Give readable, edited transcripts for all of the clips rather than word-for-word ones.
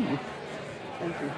Thank you.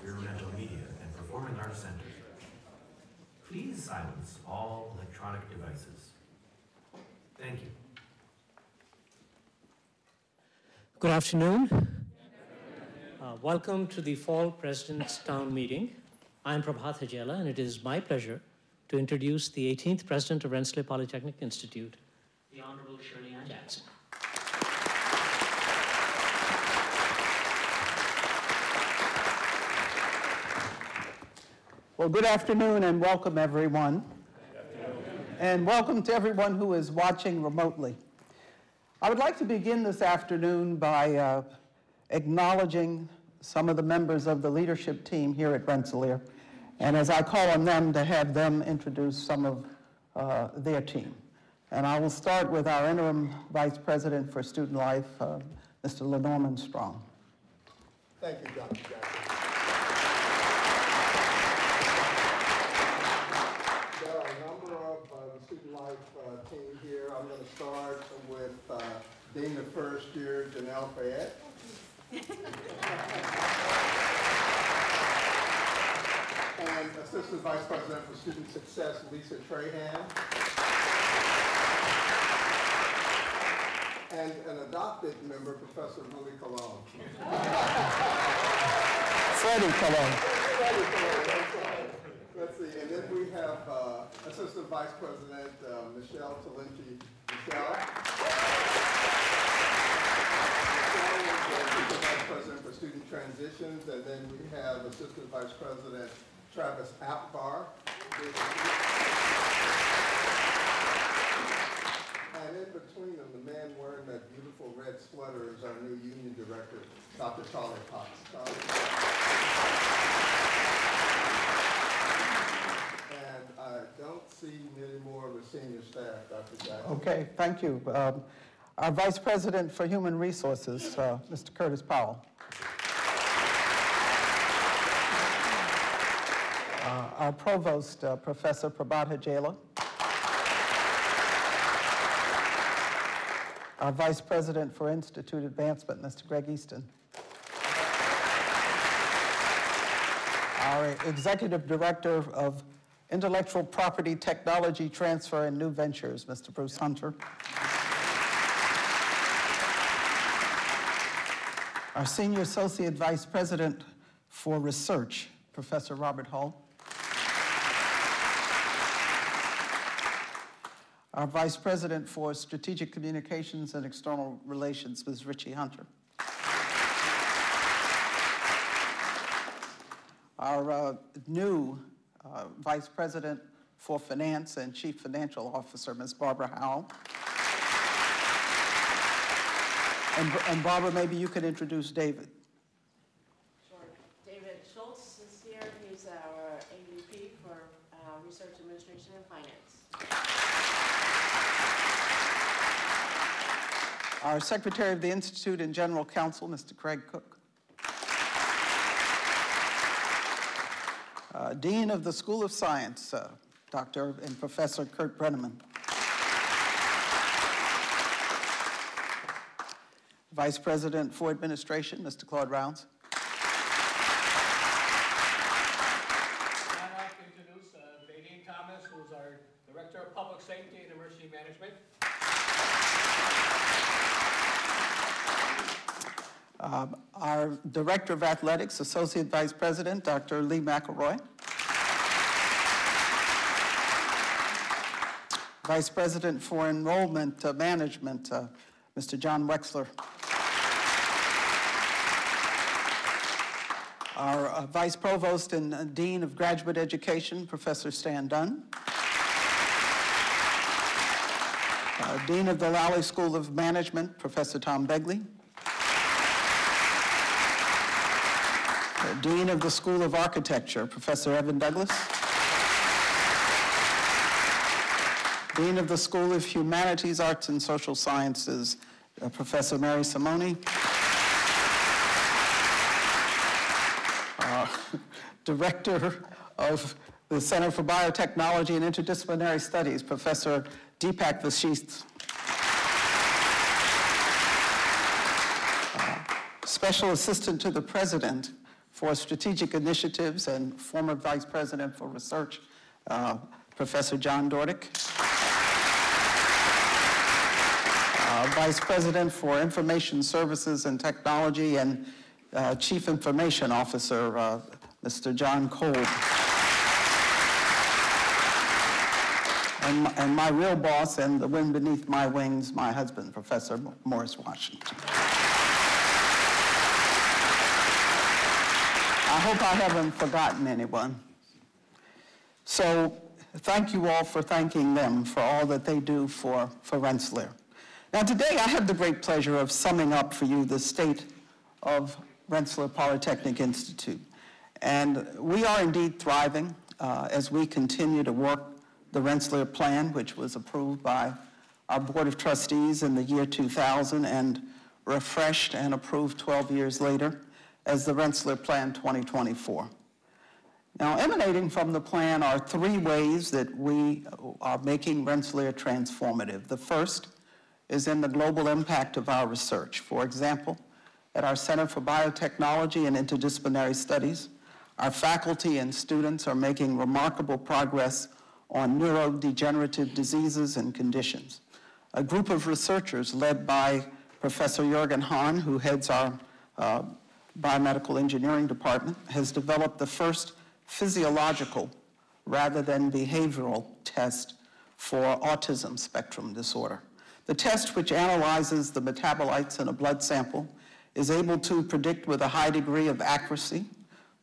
Experimental Media and Performing Arts Center. Please silence all electronic devices. Thank you. Good afternoon. Welcome to the Fall President's Town Meeting. I'm Prabhat Hajela, and it is my pleasure to introduce the 18th President of Rensselaer Polytechnic Institute, the Honorable Shirley Ann Jackson. Well, good afternoon and welcome everyone. And welcome to everyone who is watching remotely. I would like to begin this afternoon by acknowledging some of the members of the leadership team here at Rensselaer, and as I call on them, to have them introduce some of their team. And I will start with our interim Vice President for Student Life, Mr. LeNorman Strong. Thank you, Dr. Jackson. There are a number of the Student Life team here. I'm going to start with Dean of First Year, Janelle Fayette. And Assistant Vice President for Student Success, Lisa Trahan. And an adopted member, Professor Willie Cologne. Freddie Cologne. Freddie Cologne, that's right. Let's see, and then we have Assistant Vice President Michelle Talenti. Michelle is Assistant Vice President for Student Transitions, and then we have Assistant Vice President Travis Apgar. And in between them, the man wearing that beautiful red sweater is our new union director, Dr. Charlie Cox. And I don't see many more of the senior staff, Dr. Jackson. Okay, thank you. Our Vice President for Human Resources, Mr. Curtis Powell. Our Provost, Professor Prabhat Jela. Our Vice President for Institute Advancement, Mr. Greg Easton. Our Executive Director of Intellectual Property Technology Transfer and New Ventures, Mr. Bruce Hunter. Our Senior Associate Vice President for Research, Professor Robert Hull. Our Vice President for Strategic Communications and External Relations, Ms. Richie Hunter. Our new Vice President for Finance and Chief Financial Officer, Ms. Barbara Howell. And Barbara, maybe you could introduce David. Sure. David Schultz is here. He's our AVP for Research Administration and Finance. Our Secretary of the Institute and General Counsel, Mr. Craig Cook. Dean of the School of Science, Dr. and Professor Kurt Brenneman. Vice President for Administration, Mr. Claude Rounds. I'd like to introduce Bailey Thomas, who's our Director of Public Safety and Emergency Management. Our Director of Athletics, Associate Vice President, Dr. Lee McElroy. Vice President for Enrollment Management, Mr. John Wexler. Our Vice Provost and Dean of Graduate Education, Professor Stan Dunn. Dean of the Lally School of Management, Professor Tom Begley. Dean of the School of Architecture, Professor Evan Douglas. Dean of the School of Humanities, Arts, and Social Sciences, Professor Mary Simone. Director of the Center for Biotechnology and Interdisciplinary Studies, Professor Deepak Vashist. Special Assistant to the President for Strategic Initiatives and former Vice President for Research, Professor John Dordick. Vice President for Information Services and Technology and Chief Information Officer, Mr. John Kolb. And my real boss and the wind beneath my wings, my husband, Professor Morris Washington. I hope I haven't forgotten anyone. So thank you all for thanking them for all that they do for Rensselaer. Now today I have the great pleasure of summing up for you the state of Rensselaer Polytechnic Institute. And we are indeed thriving as we continue to work the Rensselaer Plan, which was approved by our Board of Trustees in the year 2000 and refreshed and approved 12 years later as the Rensselaer Plan 2024. Now, emanating from the plan are three ways that we are making Rensselaer transformative. The first is in the global impact of our research. For example, at our Center for Biotechnology and Interdisciplinary Studies, our faculty and students are making remarkable progress on neurodegenerative diseases and conditions. A group of researchers led by Professor Jürgen Hahn, who heads our biomedical engineering department, has developed the first physiological rather than behavioral test for autism spectrum disorder. The test, which analyzes the metabolites in a blood sample, is able to predict with a high degree of accuracy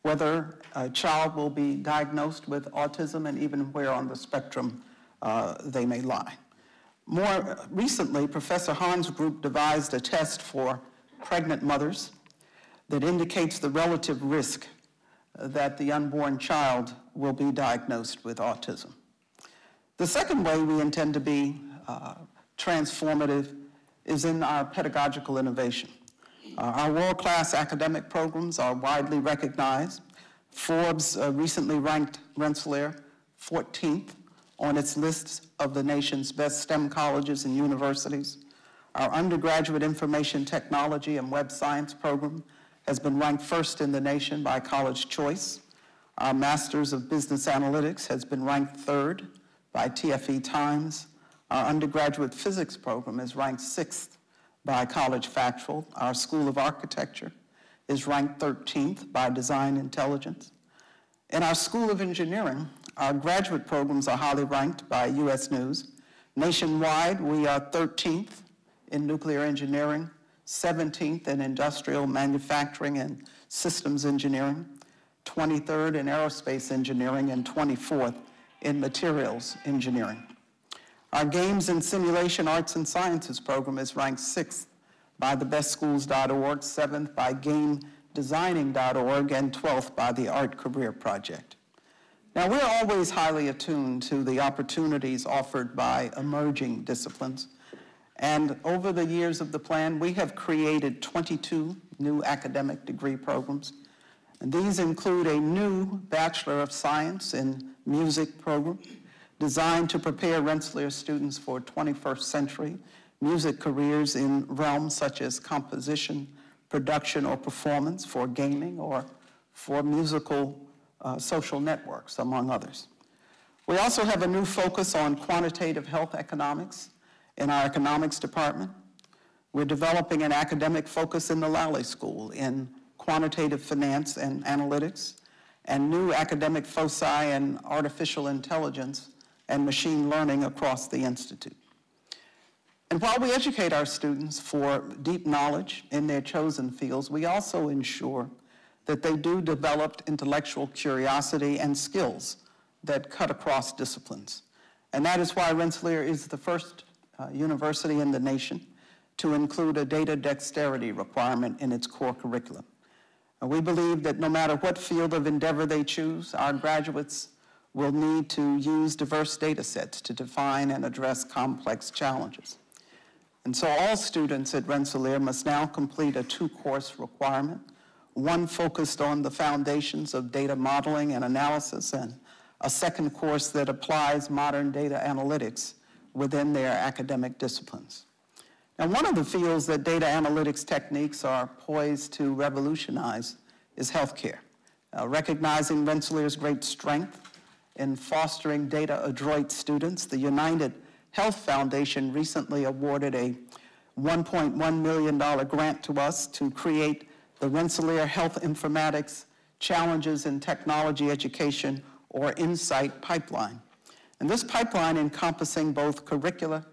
whether a child will be diagnosed with autism and even where on the spectrum they may lie. More recently, Professor Hahn's group devised a test for pregnant mothers that indicates the relative risk that the unborn child will be diagnosed with autism. The second way we intend to be transformative is in our pedagogical innovation. Our world-class academic programs are widely recognized. Forbes recently ranked Rensselaer 14th on its list of the nation's best STEM colleges and universities. Our undergraduate information technology and web science program has been ranked first in the nation by College Choice. Our Masters of Business Analytics has been ranked third by TFE Times. Our undergraduate physics program is ranked 6th by College Factual. Our School of Architecture is ranked 13th by Design Intelligence. In our School of Engineering, our graduate programs are highly ranked by U.S. News. Nationwide, we are 13th in nuclear engineering, 17th in industrial manufacturing and systems engineering, 23rd in aerospace engineering, and 24th in materials engineering. Our Games and Simulation Arts and Sciences program is ranked 6th by thebestschools.org, 7th by GameDesigning.org, and 12th by the Art Career Project. Now, we're always highly attuned to the opportunities offered by emerging disciplines. And over the years of the plan, we have created 22 new academic degree programs. And these include a new Bachelor of Science in Music program designed to prepare Rensselaer students for 21st century music careers in realms such as composition, production, or performance, for gaming, or for musical social networks, among others. We also have a new focus on quantitative health economics in our economics department. We're developing an academic focus in the Lally School in quantitative finance and analytics, and new academic foci in artificial intelligence and machine learning across the Institute. And while we educate our students for deep knowledge in their chosen fields, we also ensure that they do develop intellectual curiosity and skills that cut across disciplines. And that is why Rensselaer is the first university in the nation to include a data dexterity requirement in its core curriculum. We believe that no matter what field of endeavor they choose, our graduates will need to use diverse data sets to define and address complex challenges. And so all students at Rensselaer must now complete a 2-course requirement, one focused on the foundations of data modeling and analysis, and a second course that applies modern data analytics within their academic disciplines. Now, one of the fields that data analytics techniques are poised to revolutionize is healthcare. Recognizing Rensselaer's great strength in fostering data-adroit students, the United Health Foundation recently awarded a $1.1 million grant to us to create the Rensselaer Health Informatics Challenges in Technology Education, or INSIGHT pipeline. And this pipeline, encompassing both curricula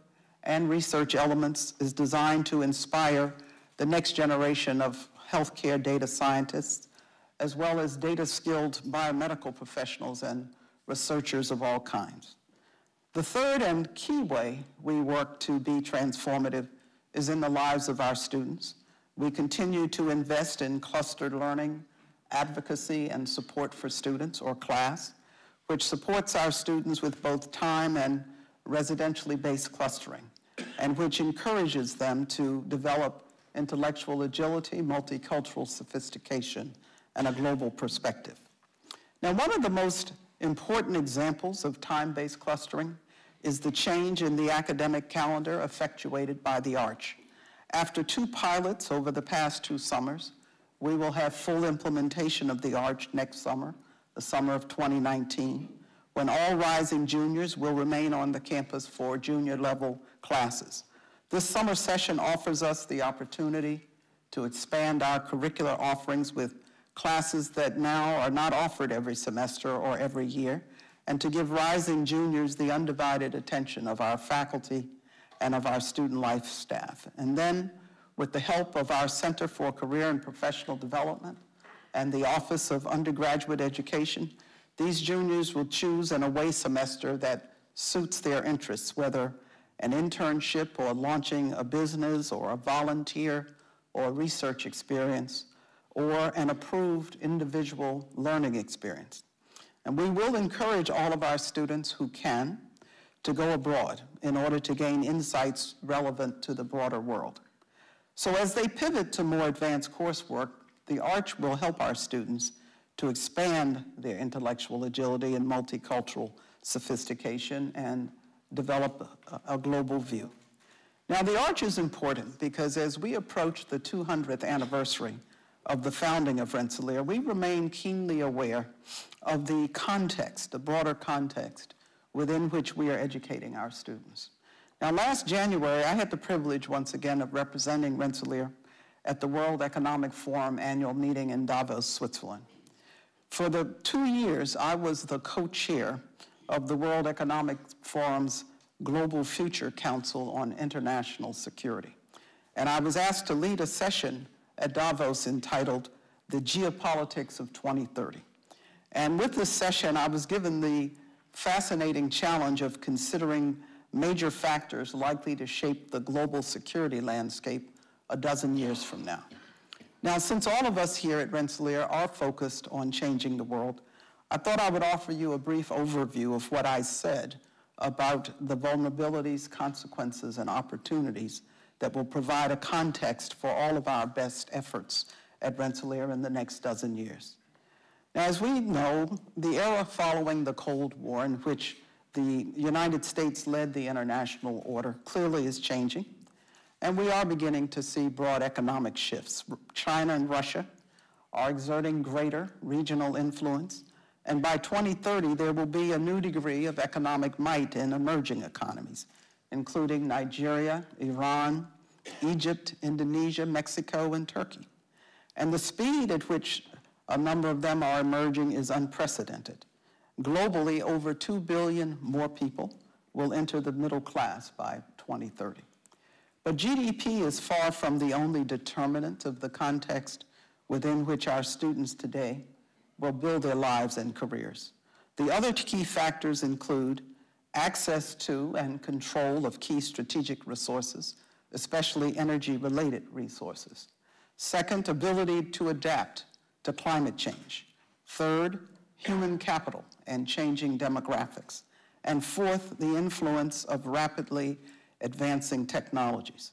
and research elements, is designed to inspire the next generation of healthcare data scientists, as well as data-skilled biomedical professionals and researchers of all kinds. The third and key way we work to be transformative is in the lives of our students. We continue to invest in clustered learning, advocacy, and support for students, or CLASS, which supports our students with both time and residentially based clustering, and which encourages them to develop intellectual agility, multicultural sophistication, and a global perspective. Now, one of the most important examples of time-based clustering is the change in the academic calendar effectuated by the ARCH. After 2 pilots over the past 2 summers, we will have full implementation of the ARCH next summer, the summer of 2019, when all rising juniors will remain on the campus for junior level classes. This summer session offers us the opportunity to expand our curricular offerings with classes that now are not offered every semester or every year, and to give rising juniors the undivided attention of our faculty and of our student life staff. And then, with the help of our Center for Career and Professional Development and the Office of Undergraduate Education, these juniors will choose an away semester that suits their interests, whether an internship or launching a business or a volunteer or research experience, or an approved individual learning experience. And we will encourage all of our students who can to go abroad in order to gain insights relevant to the broader world. So as they pivot to more advanced coursework, the ARCH will help our students to expand their intellectual agility and multicultural sophistication and develop a global view. Now, the ARCH is important because as we approach the 200th anniversary of the founding of Rensselaer, we remain keenly aware of the context, the broader context within which we are educating our students. Now, last January, I had the privilege once again of representing Rensselaer at the World Economic Forum annual meeting in Davos, Switzerland. For the 2 years, I was the co-chair of the World Economic Forum's Global Future Council on International Security. And I was asked to lead a session at Davos entitled The Geopolitics of 2030. And with this session, I was given the fascinating challenge of considering major factors likely to shape the global security landscape a dozen years from now. Now, since all of us here at Rensselaer are focused on changing the world, I thought I would offer you a brief overview of what I said about the vulnerabilities, consequences, and opportunities that will provide a context for all of our best efforts at Rensselaer in the next dozen years. Now, as we know, the era following the Cold War, in which the United States led the international order, clearly is changing, and we are beginning to see broad economic shifts. China and Russia are exerting greater regional influence, and by 2030, there will be a new degree of economic might in emerging economies, including Nigeria, Iran, Egypt, Indonesia, Mexico, and Turkey. And the speed at which a number of them are emerging is unprecedented. Globally, over 2 billion more people will enter the middle class by 2030. But GDP is far from the only determinant of the context within which our students today will build their lives and careers. The other key factors include access to and control of key strategic resources, especially energy-related resources. Second, ability to adapt to climate change. Third, human capital and changing demographics. And fourth, the influence of rapidly advancing technologies.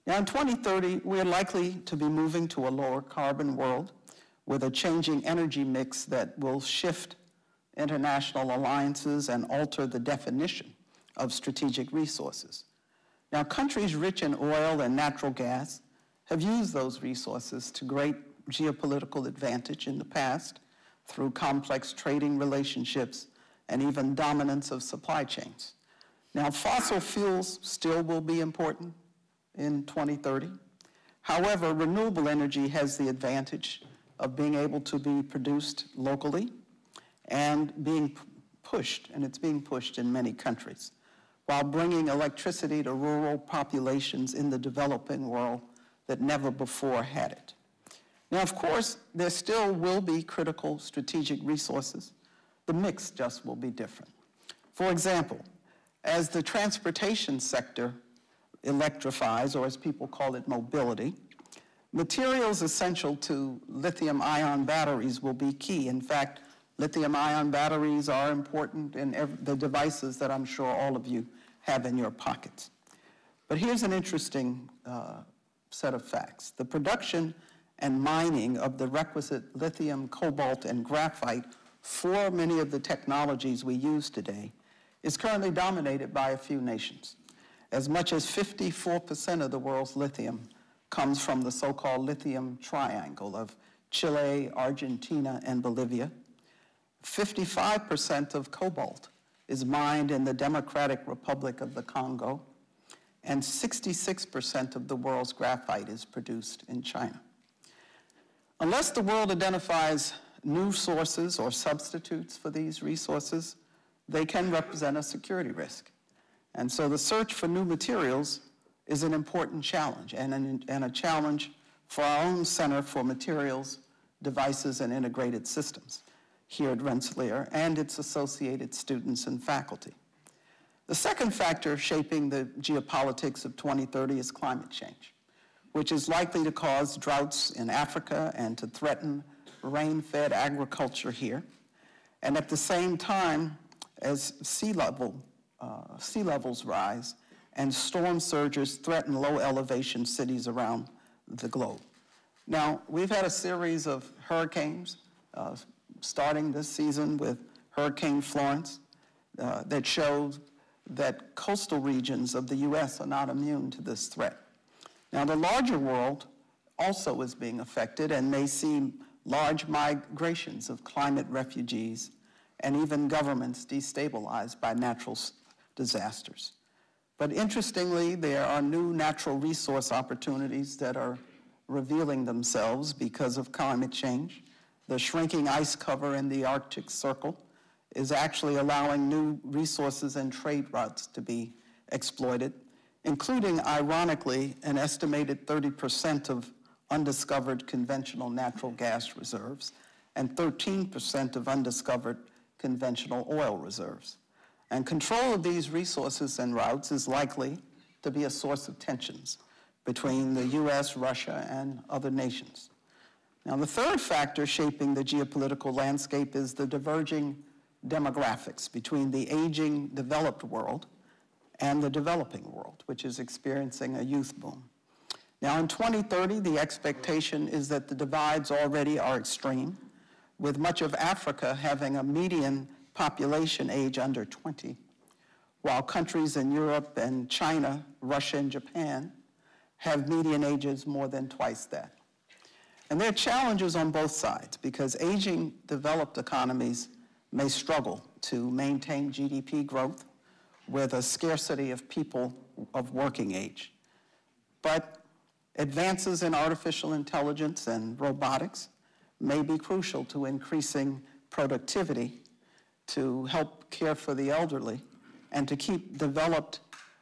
Now, in 2030, we're likely to be moving to a lower carbon world with a changing energy mix that will shift international alliances and alter the definition of strategic resources. Now, countries rich in oil and natural gas have used those resources to great geopolitical advantage in the past through complex trading relationships and even dominance of supply chains. Now, fossil fuels still will be important in 2030. However, renewable energy has the advantage of being able to be produced locally and being pushed, and it's being pushed in many countries, while bringing electricity to rural populations in the developing world that never before had it. Now, of course, there still will be critical strategic resources. The mix just will be different. For example, as the transportation sector electrifies, or as people call it, mobility. Materials essential to lithium-ion batteries will be key. In fact, lithium-ion batteries are important in the devices that I'm sure all of you have in your pockets. But here's an interesting set of facts. The production and mining of the requisite lithium, cobalt, and graphite for many of the technologies we use today is currently dominated by a few nations. As much as 54% of the world's lithium comes from the so-called lithium triangle of Chile, Argentina, and Bolivia. 55% of cobalt is mined in the Democratic Republic of the Congo, and 66% of the world's graphite is produced in China. Unless the world identifies new sources or substitutes for these resources, they can represent a security risk. And so the search for new materials is an important challenge, and a challenge for our own Center for Materials, Devices, and Integrated Systems here at Rensselaer and its associated students and faculty. The second factor shaping the geopolitics of 2030 is climate change, which is likely to cause droughts in Africa and to threaten rain-fed agriculture here. And at the same time, as sea levels rise and storm surges threaten low elevation cities around the globe. Now, we've had a series of hurricanes starting this season with Hurricane Florence that shows that coastal regions of the US are not immune to this threat. Now, the larger world also is being affected and may see large migrations of climate refugees and even governments destabilized by natural disasters. But interestingly, there are new natural resource opportunities that are revealing themselves because of climate change. The shrinking ice cover in the Arctic Circle is actually allowing new resources and trade routes to be exploited, including, ironically, an estimated 30% of undiscovered conventional natural gas reserves and 13% of undiscovered conventional oil reserves. And control of these resources and routes is likely to be a source of tensions between the US, Russia, and other nations. Now, the third factor shaping the geopolitical landscape is the diverging demographics between the aging developed world and the developing world, which is experiencing a youth boom. Now, in 2030, the expectation is that the divides already are extreme, with much of Africa having a median population age under 20, while countries in Europe and China, Russia, and Japan have median ages more than twice that. And there are challenges on both sides because aging developed economies may struggle to maintain GDP growth with a scarcity of people of working age. But advances in artificial intelligence and robotics may be crucial to increasing productivity, to help care for the elderly, and to keep developed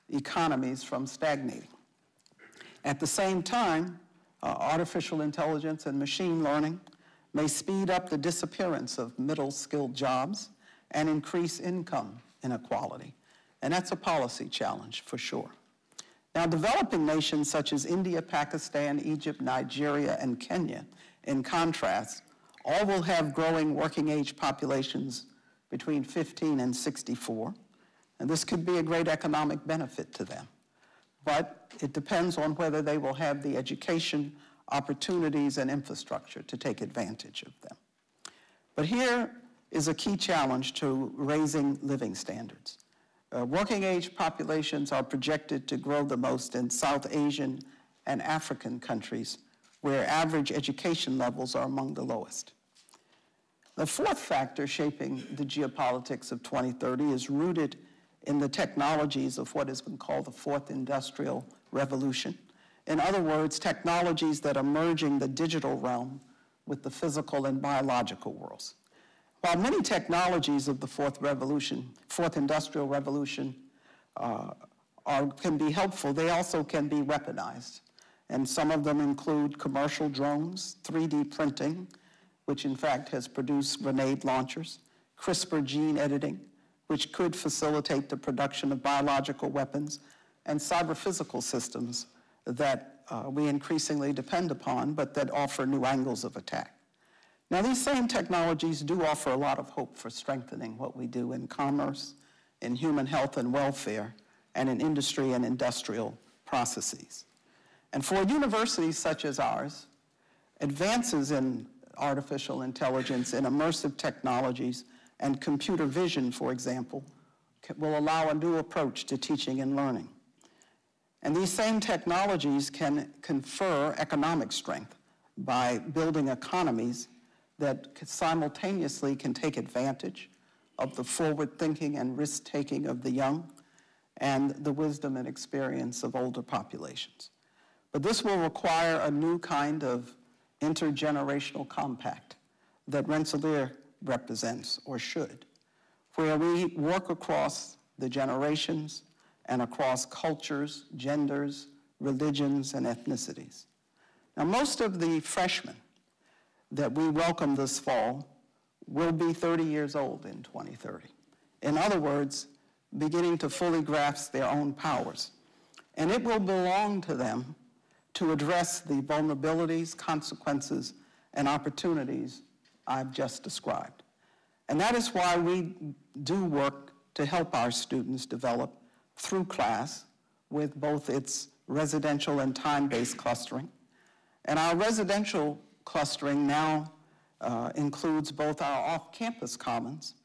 economies from stagnating. At the same time, artificial intelligence and machine learning may speed up the disappearance of middle-skilled jobs and increase income inequality. And that's a policy challenge for sure. Now, developing nations such as India, Pakistan, Egypt, Nigeria, and Kenya, in contrast, all will have growing working age populations between 15 and 64, and this could be a great economic benefit to them. But it depends on whether they will have the education, opportunities, and infrastructure to take advantage of them. But here is a key challenge to raising living standards. Working age populations are projected to grow the most in South Asian and African countries, where average education levels are among the lowest. The fourth factor shaping the geopolitics of 2030 is rooted in the technologies of what has been called the fourth industrial revolution. In other words, technologies that are merging the digital realm with the physical and biological worlds. While many technologies of the fourth industrial revolution can be helpful, they also can be weaponized. And some of them include commercial drones, 3D printing, which in fact has produced grenade launchers, CRISPR gene editing, which could facilitate the production of biological weapons, and cyber-physical systems that we increasingly depend upon, but that offer new angles of attack. Now, these same technologies do offer a lot of hope for strengthening what we do in commerce, in human health and welfare, and in industry and industrial processes. And for universities such as ours, advances in artificial intelligence, in immersive technologies, and computer vision, for example, will allow a new approach to teaching and learning. And these same technologies can confer economic strength by building economies that simultaneously can take advantage of the forward thinking and risk taking of the young and the wisdom and experience of older populations. But this will require a new kind of intergenerational compact that Rensselaer represents, or should, where we work across the generations and across cultures, genders, religions, and ethnicities. Now, most of the freshmen that we welcome this fall will be 30 years old in 2030. In other words, beginning to fully grasp their own powers. And it will belong to them to address the vulnerabilities, consequences, and opportunities I've just described. And that is why we do work to help our students develop through class with both its residential and time-based clustering. And our residential clustering now includes both our off-campus commons,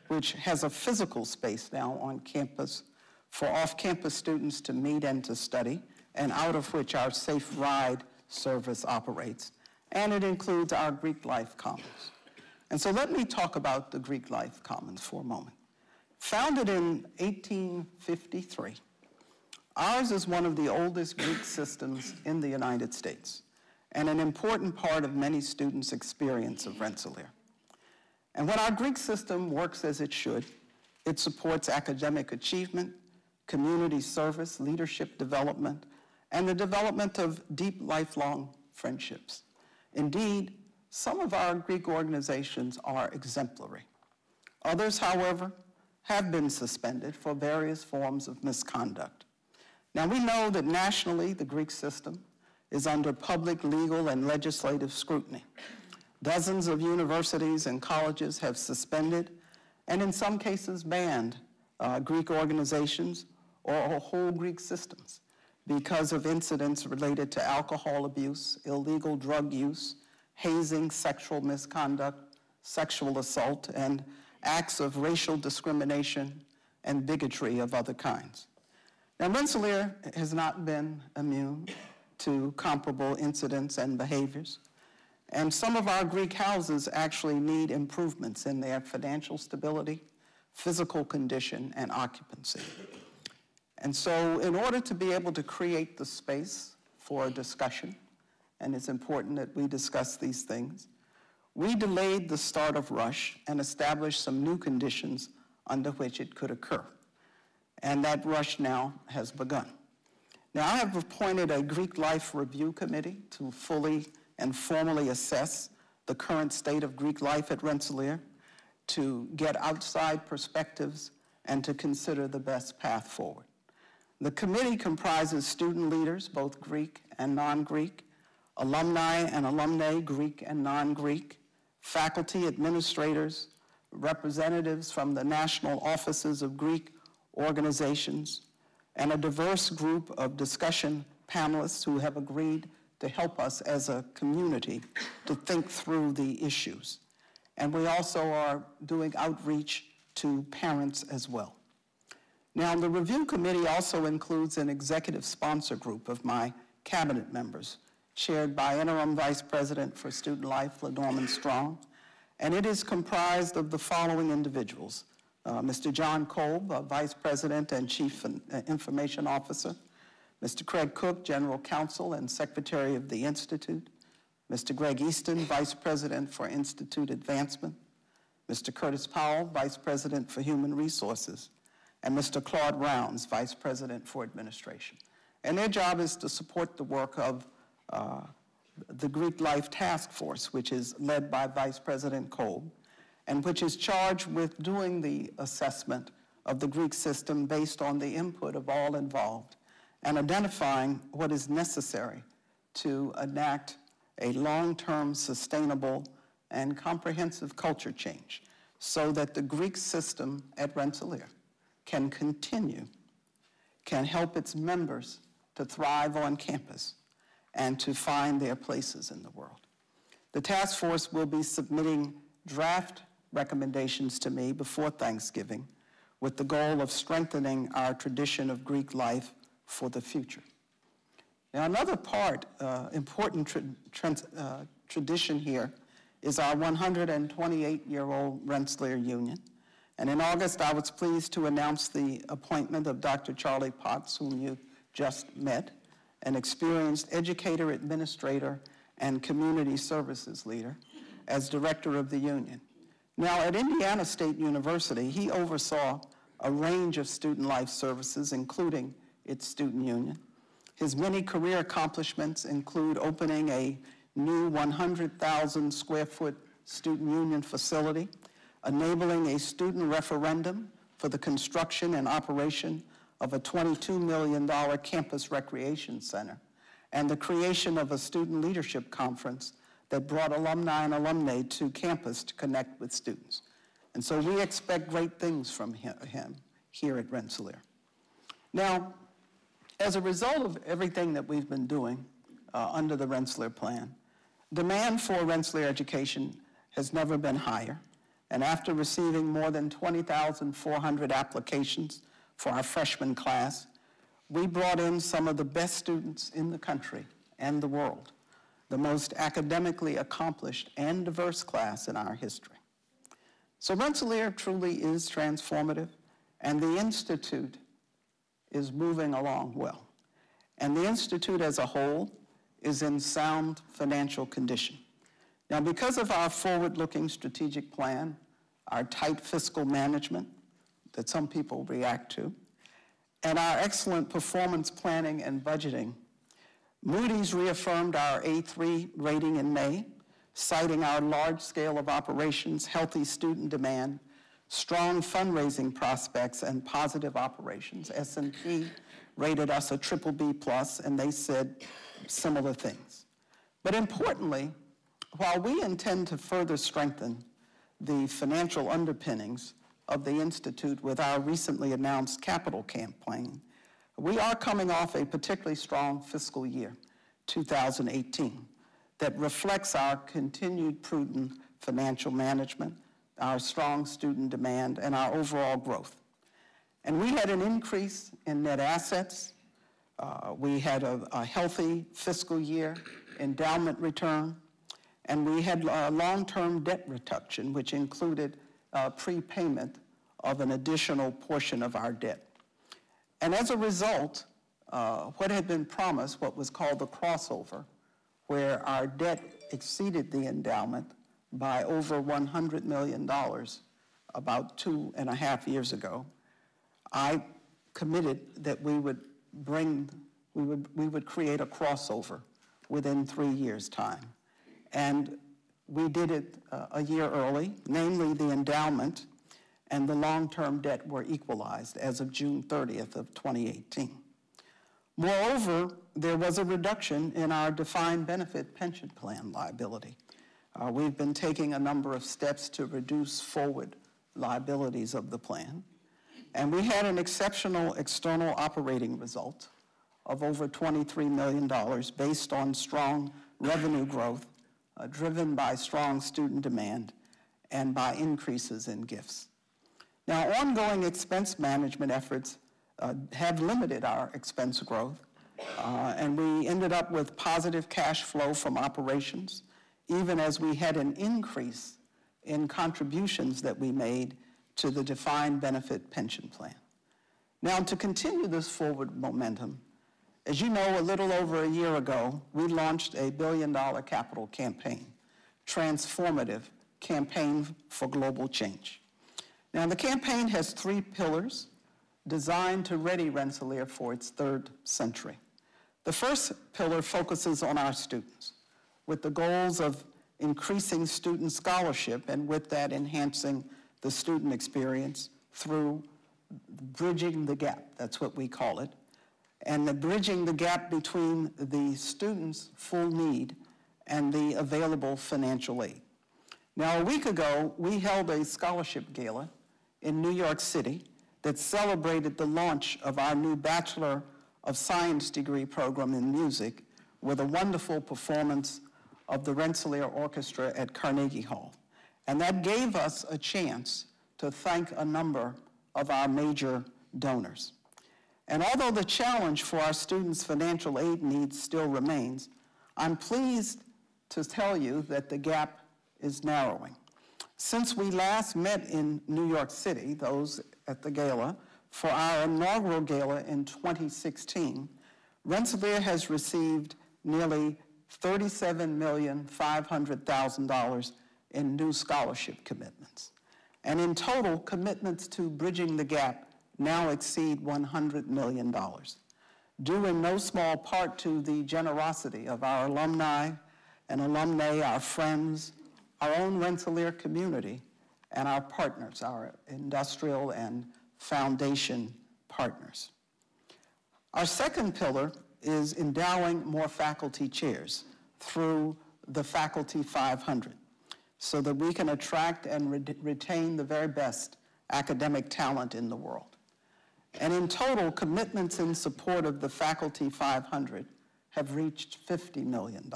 which has a physical space now on campus for off-campus students to meet and to study, and out of which our Safe Ride service operates. And it includes our Greek Life Commons. And so let me talk about the Greek Life Commons for a moment. Founded in 1853, ours is one of the oldest Greek systems in the United States, and an important part of many students' experience of Rensselaer. And when our Greek system works as it should, it supports academic achievement, community service, leadership development, and the development of deep, lifelong friendships. Indeed, some of our Greek organizations are exemplary. Others, however, have been suspended for various forms of misconduct. Now, we know that nationally, the Greek system is under public, legal, and legislative scrutiny. Dozens of universities and colleges have suspended, and in some cases banned, Greek organizations or whole Greek systems because of incidents related to alcohol abuse, illegal drug use, hazing, sexual misconduct, sexual assault, and acts of racial discrimination and bigotry of other kinds. Now, Rensselaer has not been immune to comparable incidents and behaviors, and some of our Greek houses actually need improvements in their financial stability, physical condition, and occupancy. And so in order to be able to create the space for a discussion, and it's important that we discuss these things, we delayed the start of Rush and established some new conditions under which it could occur. And that Rush now has begun. Now, I have appointed a Greek Life Review Committee to fully and formally assess the current state of Greek life at Rensselaer, to get outside perspectives, and to consider the best path forward. The committee comprises student leaders, both Greek and non-Greek, alumni and alumnae, Greek and non-Greek, faculty, administrators, representatives from the national offices of Greek organizations, and a diverse group of discussion panelists who have agreed to help us as a community to think through the issues. And we also are doing outreach to parents as well. Now, the review committee also includes an executive sponsor group of my cabinet members, chaired by Interim Vice President for Student Life, LaNorman Strong, and it is comprised of the following individuals. Mr. John Kolb, Vice President and Chief Information Officer, Mr. Craig Cook, General Counsel and Secretary of the Institute, Mr. Greg Easton, Vice President for Institute Advancement, Mr. Curtis Powell, Vice President for Human Resources, and Mr. Claude Rounds, Vice President for Administration. And their job is to support the work of the Greek Life Task Force, which is led by Vice President Kolb, and which is charged with doing the assessment of the Greek system based on the input of all involved, and identifying what is necessary to enact a long-term, sustainable, and comprehensive culture change so that the Greek system at Rensselaer can continue, can help its members to thrive on campus and to find their places in the world. The task force will be submitting draft recommendations to me before Thanksgiving with the goal of strengthening our tradition of Greek life for the future. Now, another important tradition here is our 128-year-old Rensselaer Union. And in August, I was pleased to announce the appointment of Dr. Charlie Potts, whom you just met, an experienced educator, administrator, and community services leader, as director of the union. Now, at Indiana State University, he oversaw a range of student life services, including its student union. His many career accomplishments include opening a new 100,000 square foot student union facility, enabling a student referendum for the construction and operation of a $22 million campus recreation center, and the creation of a student leadership conference that brought alumni and alumnae to campus to connect with students. And so we expect great things from him here at Rensselaer. Now, as a result of everything that we've been doing under the Rensselaer Plan, demand for Rensselaer education has never been higher. And after receiving more than 20,400 applications for our freshman class, we brought in some of the best students in the country and the world, the most academically accomplished and diverse class in our history. So Rensselaer truly is transformative, and the Institute is moving along well. And the Institute as a whole is in sound financial condition. Now, because of our forward-looking strategic plan, our tight fiscal management that some people react to, and our excellent performance planning and budgeting, Moody's reaffirmed our A3 rating in May, citing our large scale of operations, healthy student demand, strong fundraising prospects, and positive operations. S&P rated us a BBB+, and they said similar things. But importantly, while we intend to further strengthen the financial underpinnings of the Institute with our recently announced capital campaign, we are coming off a particularly strong fiscal year, 2018, that reflects our continued prudent financial management, our strong student demand, and our overall growth. And we had an increase in net assets. We had a healthy fiscal year endowment return, and we had long-term debt reduction, which included prepayment of an additional portion of our debt. And as a result, what had been promised, what was called the crossover, where our debt exceeded the endowment by over $100 million about 2.5 years ago, I committed that we would create a crossover within 3 years' time. And we did it a year early, namely the endowment and the long-term debt were equalized as of June 30th of 2018. Moreover, there was a reduction in our defined benefit pension plan liability. We've been taking a number of steps to reduce forward liabilities of the plan. And we had an exceptional external operating result of over $23 million based on strong revenue growth driven by strong student demand and by increases in gifts. Now, ongoing expense management efforts have limited our expense growth, and we ended up with positive cash flow from operations, even as we had an increase in contributions that we made to the defined benefit pension plan. Now, to continue this forward momentum, as you know, a little over a year ago, we launched a $1 billion capital campaign, Transformative Campaign for Global Change. Now, the campaign has 3 pillars designed to ready Rensselaer for its 3rd century. The first pillar focuses on our students, with the goals of increasing student scholarship and with that enhancing the student experience through bridging the gap, that's what we call it, and bridging the gap between the students' full need and the available financial aid. Now, a week ago, we held a scholarship gala in New York City that celebrated the launch of our new Bachelor of Science degree program in music with a wonderful performance of the Rensselaer Orchestra at Carnegie Hall. And that gave us a chance to thank a number of our major donors. And although the challenge for our students' financial aid needs still remains, I'm pleased to tell you that the gap is narrowing. Since we last met in New York City, those at the gala, for our inaugural gala in 2016, Rensselaer has received nearly $37,500,000 in new scholarship commitments. And in total, commitments to bridging the gap now exceed $100 million, due in no small part to the generosity of our alumni and alumnae, our friends, our own Rensselaer community, and our partners, our industrial and foundation partners. Our second pillar is endowing more faculty chairs through the Faculty 500 so that we can attract and retain the very best academic talent in the world. And in total, commitments in support of the Faculty 500 have reached $50 million.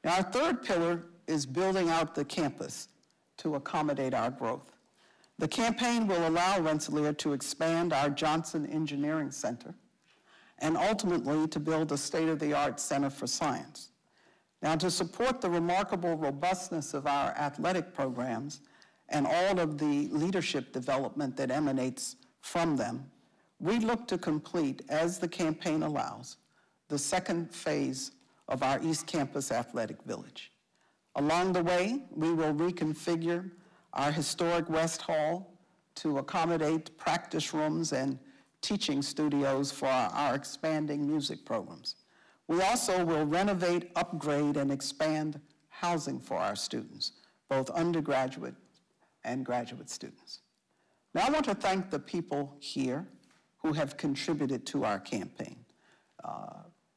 Now, our third pillar is building out the campus to accommodate our growth. The campaign will allow Rensselaer to expand our Johnson Engineering Center and ultimately to build a state-of-the-art Center for Science. Now, to support the remarkable robustness of our athletic programs and all of the leadership development that emanates from them, we look to complete, as the campaign allows, the second phase of our East Campus Athletic Village. Along the way, we will reconfigure our historic West Hall to accommodate practice rooms and teaching studios for our expanding music programs. We also will renovate, upgrade, and expand housing for our students, both undergraduate and graduate students. Now, I want to thank the people here who have contributed to our campaign,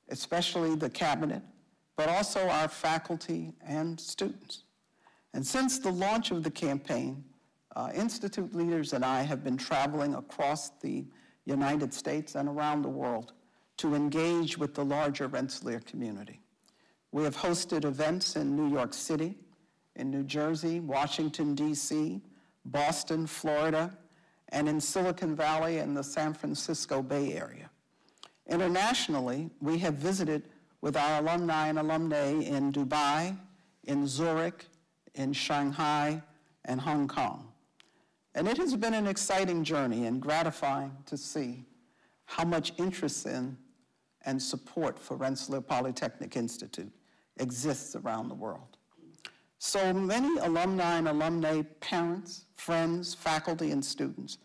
especially the cabinet, but also our faculty and students. And since the launch of the campaign, Institute leaders and I have been traveling across the United States and around the world to engage with the larger Rensselaer community. We have hosted events in New York City, in New Jersey, Washington, D.C., Boston, Florida, and in Silicon Valley and the San Francisco Bay Area. Internationally, we have visited with our alumni and alumnae in Dubai, in Zurich, in Shanghai, and Hong Kong. And it has been an exciting journey and gratifying to see how much interest in and support for Rensselaer Polytechnic Institute exists around the world. So many alumni and alumnae, parents, friends, faculty, and students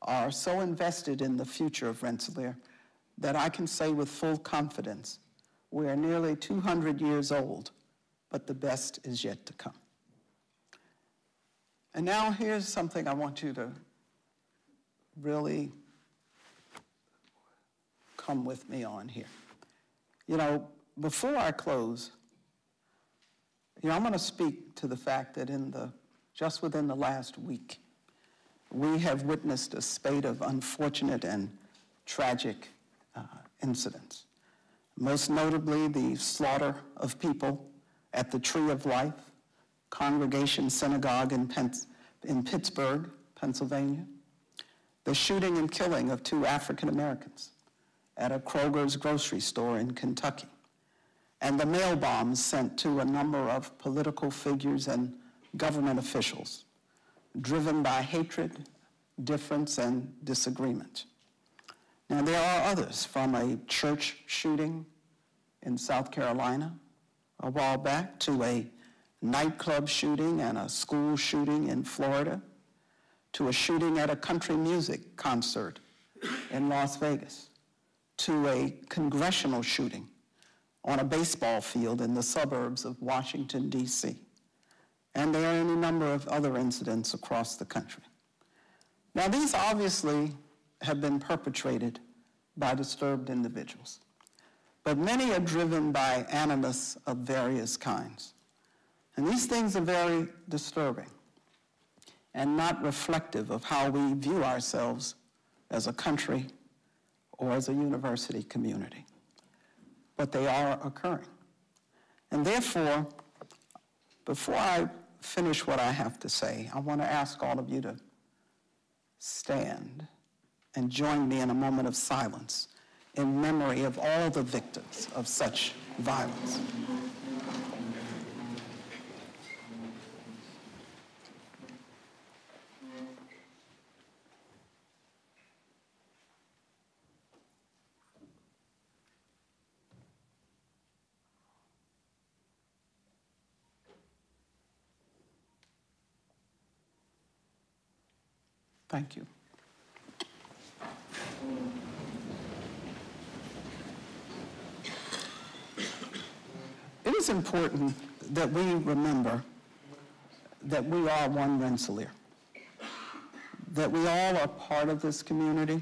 are so invested in the future of Rensselaer that I can say with full confidence, we are nearly 200 years old, but the best is yet to come. And now here's something I want you to really come with me on here. You know, before I close, I'm going to speak to the fact that just within the last week, we have witnessed a spate of unfortunate and tragic incidents. Most notably, the slaughter of people at the Tree of Life Congregation Synagogue in Pittsburgh, Pennsylvania, the shooting and killing of 2 African Americans at a Kroger's grocery store in Kentucky, and the mail bombs sent to a number of political figures and government officials, driven by hatred, difference, and disagreement. Now, there are others, from a church shooting in South Carolina a while back to a nightclub shooting and a school shooting in Florida to a shooting at a country music concert in Las Vegas to a congressional shooting on a baseball field in the suburbs of Washington, D.C. And there are any number of other incidents across the country. Now, these obviously have been perpetrated by disturbed individuals. But many are driven by animus of various kinds. And these things are very disturbing and not reflective of how we view ourselves as a country or as a university community. But they are occurring. And therefore, before I finish what I have to say, I want to ask all of you to stand and join me in a moment of silence in memory of all the victims of such violence. Thank you. It is important that we remember that we are one Rensselaer, that we all are part of this community,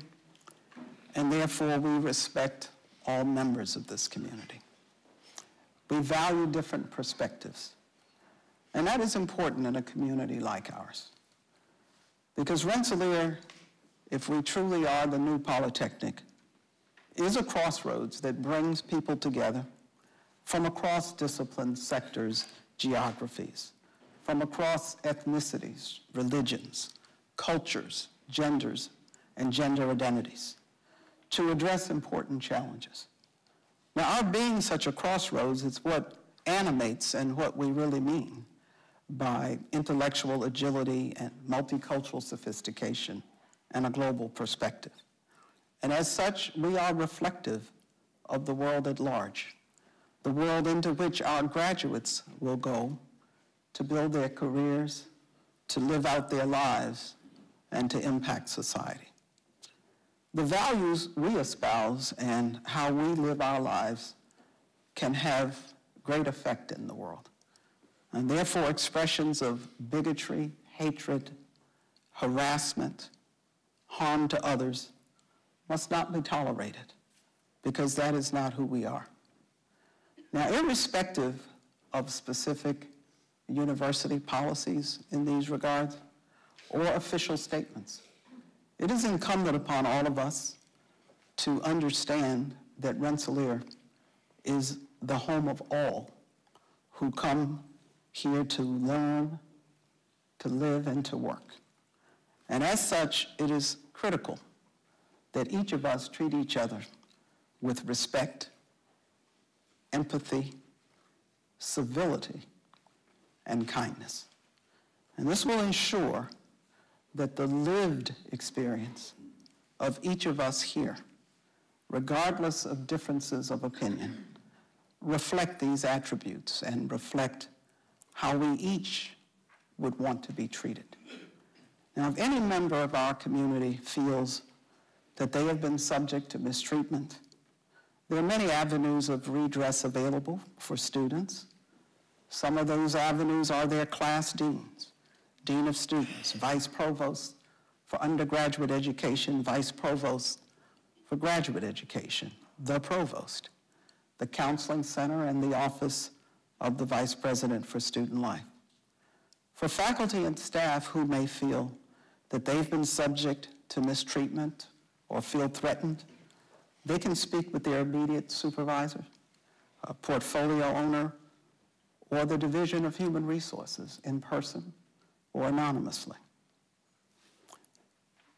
and therefore we respect all members of this community. We value different perspectives, and that is important in a community like ours. Because Rensselaer, if we truly are the new Polytechnic, is a crossroads that brings people together from across disciplines, sectors, geographies, from across ethnicities, religions, cultures, genders, and gender identities to address important challenges. Now, our being such a crossroads is what animates and what we really mean by intellectual agility and multicultural sophistication and a global perspective. And as such, we are reflective of the world at large, the world into which our graduates will go to build their careers, to live out their lives, and to impact society. The values we espouse and how we live our lives can have great effect in the world. And therefore, expressions of bigotry, hatred, harassment, harm to others must not be tolerated, because that is not who we are. Now, irrespective of specific university policies in these regards or official statements, it is incumbent upon all of us to understand that Rensselaer is the home of all who come here to learn, to live, and to work. And as such, it is critical that each of us treat each other with respect, empathy, civility, and kindness. And this will ensure that the lived experience of each of us here, regardless of differences of opinion, reflect these attributes and reflect how we each would want to be treated. Now, if any member of our community feels that they have been subject to mistreatment, there are many avenues of redress available for students. Some of those avenues are their class deans, dean of students, vice provost for undergraduate education, vice provost for graduate education, the provost, the counseling center, and the office of the Vice President for Student Life. For faculty and staff who may feel that they've been subject to mistreatment or feel threatened, they can speak with their immediate supervisor, a portfolio owner, or the Division of Human Resources in person or anonymously.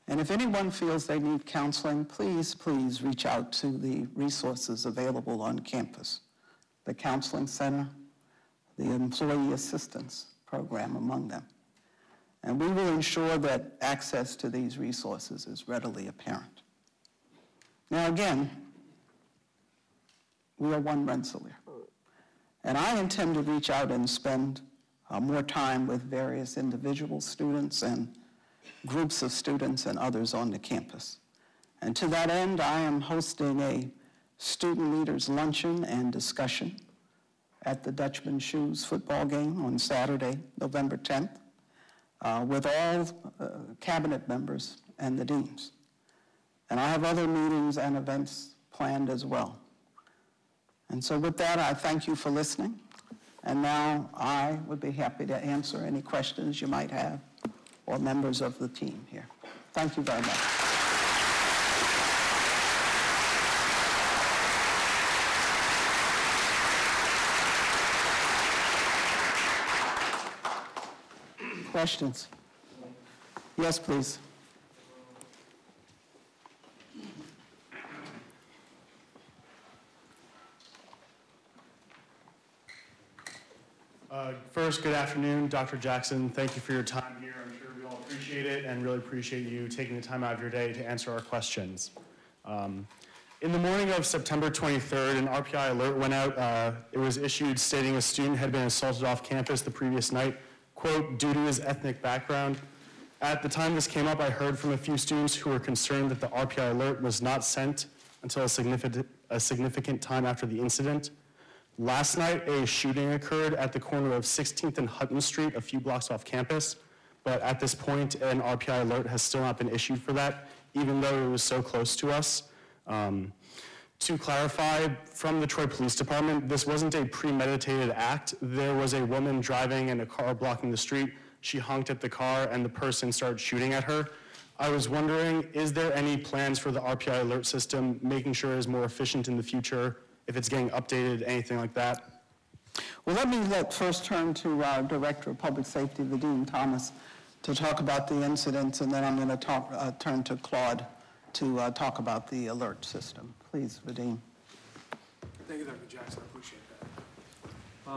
And if anyone feels they need counseling, please reach out to the resources available on campus, the counseling center, the employee assistance program among them. And we will ensure that access to these resources is readily apparent. Now again, we are one Rensselaer. And I intend to reach out and spend more time with various individual students and groups of students and others on the campus. And to that end, I am hosting a student leaders luncheon and discussion at the Dutchman Shoes football game on Saturday, November 10th, with all cabinet members and the deans. And I have other meetings and events planned as well. And so with that, I thank you for listening. And now I would be happy to answer any questions you might have, or members of the team here. Thank you very much. Questions? Yes, please. First, good afternoon, Dr. Jackson. Thank you for your time here. I'm sure we all appreciate it and really appreciate you taking the time out of your day to answer our questions. In the morning of September 23rd, an RPI alert went out. It was issued stating a student had been assaulted off campus the previous night, quote, due to his ethnic background. At the time this came up, I heard from a few students who were concerned that the RPI alert was not sent until a significant time after the incident. Last night, a shooting occurred at the corner of 16th and Hutton Street, a few blocks off campus, but at this point, an RPI alert has still not been issued for that, even though it was so close to us. To clarify, from the Troy Police Department, this wasn't a premeditated act. There was a woman driving and a car blocking the street. She honked at the car and the person started shooting at her. I was wondering, is there any plans for the RPI alert system, making sure it is more efficient in the future, if it's getting updated, anything like that? Well, let me first turn to our Director of Public Safety, Vadim Thomas, to talk about the incidents, and then I'm going to turn to Claude to talk about the alert system. Please, Vadim. Thank you, Dr. Jackson. I appreciate that.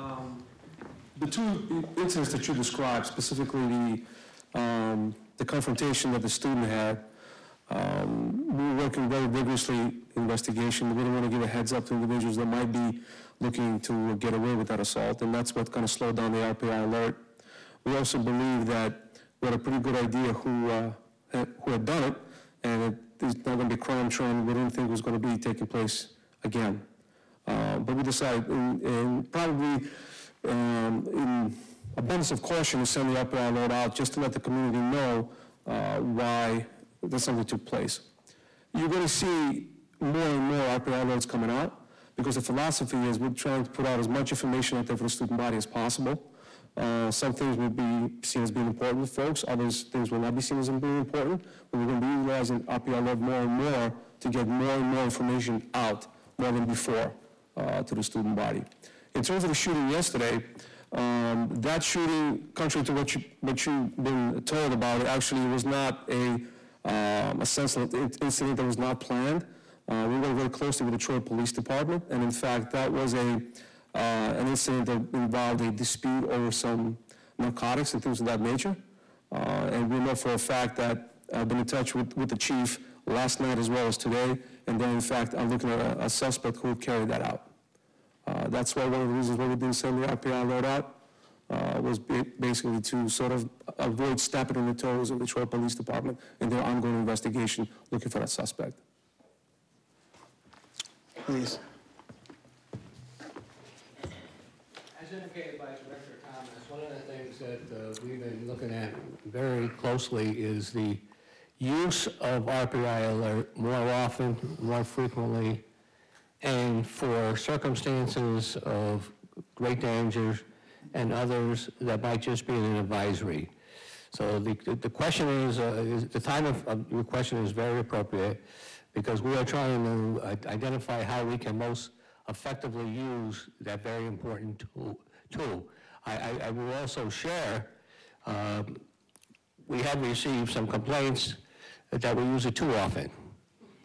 The two incidents that you described, specifically the confrontation that the student had, we were working very vigorously in investigation. We didn't want to give a heads up to individuals that might be looking to get away with that assault, and that's what kind of slowed down the RPI alert. We also believe that we had a pretty good idea who had done it, and it's not going to be a crime trend we didn't think was going to be taking place again. But we decided, and probably in abundance of caution, to send the RPI alert out just to let the community know why that something took place. You're going to see more and more RPI alerts coming out because the philosophy is we're trying to put out as much information out there for the student body as possible. Some things will be seen as being important to folks, others things will not be seen as being important, but we're going to be utilizing RPI alert more and more to get more and more information out more than before to the student body. In terms of the shooting yesterday, that shooting, contrary to what you've been told about, it actually was not a senseless incident that was not planned. We worked very closely with the Troy Police Department, and in fact, that was an incident that involved a dispute over some narcotics and things of that nature. And we know for a fact that I've been in touch with the chief last night as well as today, and then in fact, I'm looking at a suspect who carried that out. That's why one of the reasons why we didn't send the RPI alert out was basically to sort of avoid stepping on the toes of the Troy Police Department in their ongoing investigation looking for that suspect. Please. As indicated by Director Thomas, one of the things that we've been looking at very closely is the use of RPI alert more often, more frequently, and for circumstances of great danger and others that might just be an advisory. So the question is the time of your question is very appropriate because we are trying to identify how we can most effectively use that very important tool. I will also share, we have received some complaints that we use it too often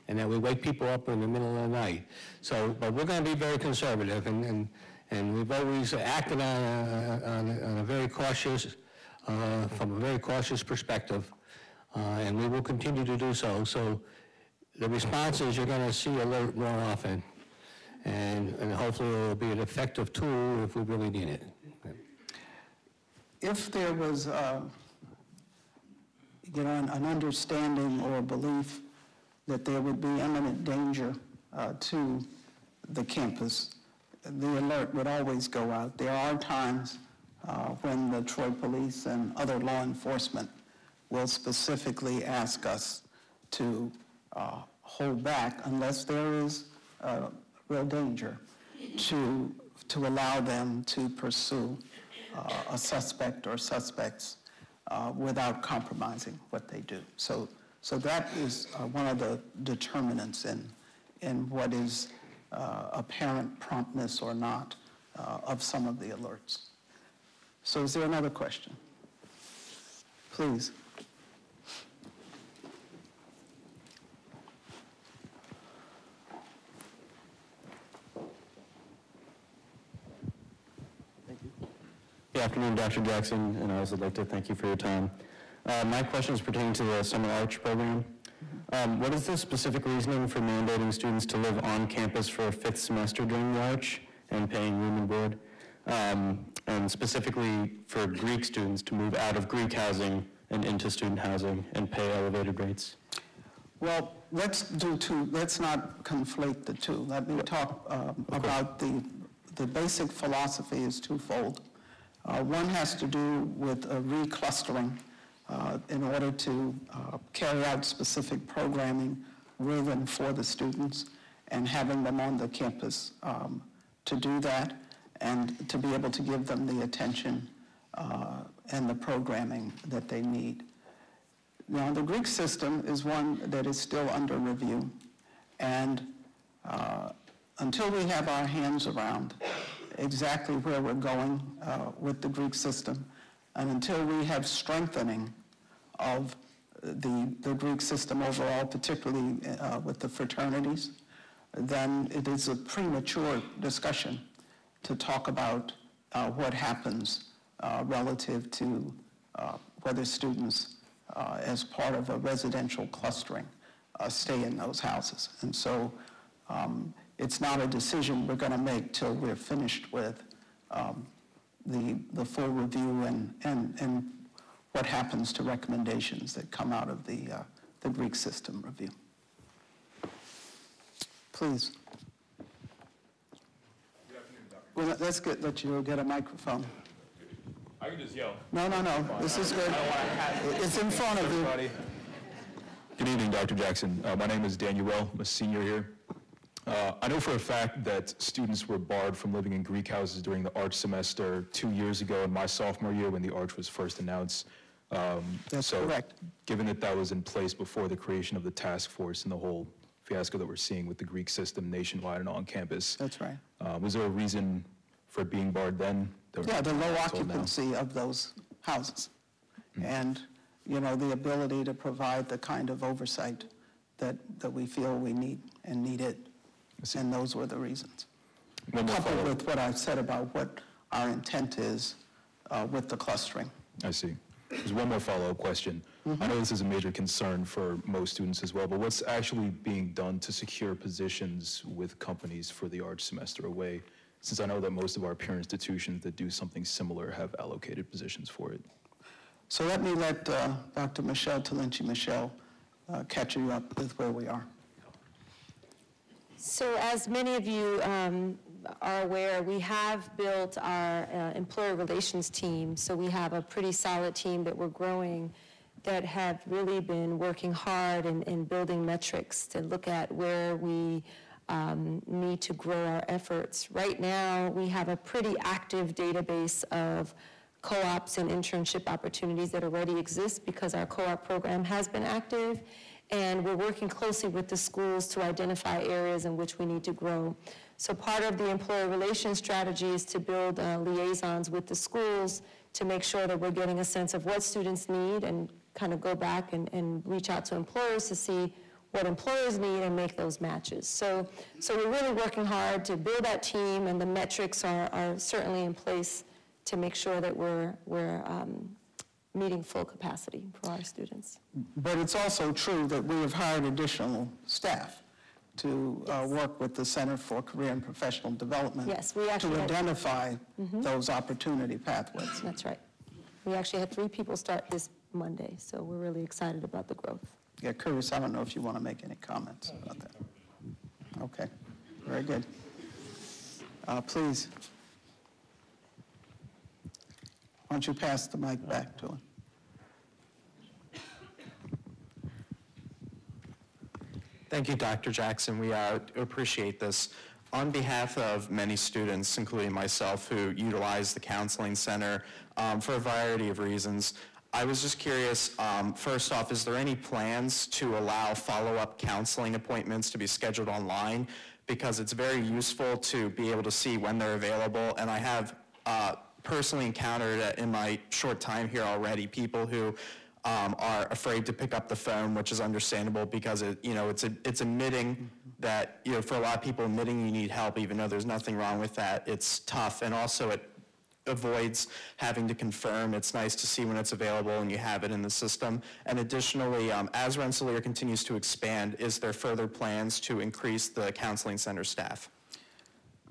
and that we wake people up in the middle of the night. So, but we're going to be very conservative, and we've always acted on a very cautious, from a very cautious perspective, and we will continue to do so. So the response is you're going to see alert more often, and hopefully it will be an effective tool if we really need it. If there was, an understanding or a belief that there would be imminent danger to the campus, the alert would always go out. There are times when the Troy Police and other law enforcement will specifically ask us to hold back unless there is real danger to allow them to pursue a suspect or suspects without compromising what they do. So that is one of the determinants in what is apparent promptness or not of some of the alerts. So is there another question? Please. Good afternoon, Dr. Jackson, and I also would like to thank you for your time. My question is pertaining to the summer arch program. What is the specific reasoning for mandating students to live on campus for a 5th semester during the arch and paying room and board? And specifically for Greek students to move out of Greek housing and into student housing and pay elevated rates? Well, let's not conflate the two. Let me talk about the basic philosophy is twofold. One has to do with reclustering in order to carry out specific programming with and for the students and having them on the campus to do that and to be able to give them the attention and the programming that they need. Now, the Greek system is one that is still under review, and until we have our hands around exactly where we're going with the Greek system, and until we have strengthening of the Greek system overall, particularly with the fraternities, then it is a premature discussion to talk about what happens relative to whether students, as part of a residential clustering, stay in those houses. And so it's not a decision we're going to make till we're finished with the full review and what happens to recommendations that come out of the Greek system review. Please. Good afternoon, Dr. Well, let's let you get a microphone. I can just yell. No. This is good. It's in front of you. Good evening, Dr. Jackson. My name is Daniel. I'm a senior here. I know for a fact that students were barred from living in Greek houses during the arch semester 2 years ago in my sophomore year when the arch was first announced. That's correct. Given that that was in place before the creation of the task force and the whole fiasco that we're seeing with the Greek system nationwide and on campus. That's right. Was there a reason for it being barred then? Yeah, the low occupancy of those houses. And, the ability to provide the kind of oversight that we feel we need and needed. And those were the reasons. Coupled with what I've said about what our intent is with the clustering. I see. There's one more follow-up question. I know this is a major concern for most students as well, but what's actually being done to secure positions with companies for the arch semester away, since I know that most of our peer institutions that do something similar have allocated positions for it? So let me let Dr. Michelle Talinci-Michelle catch you up with where we are. So as many of you are aware, we have built our employer relations team. So we have a pretty solid team that we're growing that have really been working hard in building metrics to look at where we need to grow our efforts. Right now, we have a pretty active database of co-ops and internship opportunities that already exist because our co-op program has been active. And we're working closely with the schools to identify areas in which we need to grow. So part of the employer relations strategy is to build liaisons with the schools to make sure that we're getting a sense of what students need and kind of go back and reach out to employers to see what employers need and make those matches. So we're really working hard to build that team, and the metrics are certainly in place to make sure that we're meeting full capacity for our students. But it's also true that we have hired additional staff to work with the Center for Career and Professional Development we actually to identify those opportunity pathways. That's right. We actually had 3 people start this Monday, so we're really excited about the growth. Yeah, Curtis, I don't know if you want to make any comments about that. Okay, very good. Please. Why don't you pass the mic back to him? Thank you, Dr. Jackson. We appreciate this. On behalf of many students, including myself, who utilize the counseling center for a variety of reasons, I was just curious, first off, is there any plans to allow follow-up counseling appointments to be scheduled online? Because it's very useful to be able to see when they're available, and I have personally encountered in my short time here already people who are afraid to pick up the phone, which is understandable because it's admitting that, for a lot of people, admitting you need help, even though there's nothing wrong with that, it's tough. And also it avoids having to confirm. It's nice to see when it's available and you have it in the system. And additionally, as Rensselaer continues to expand, is there further plans to increase the counseling center staff?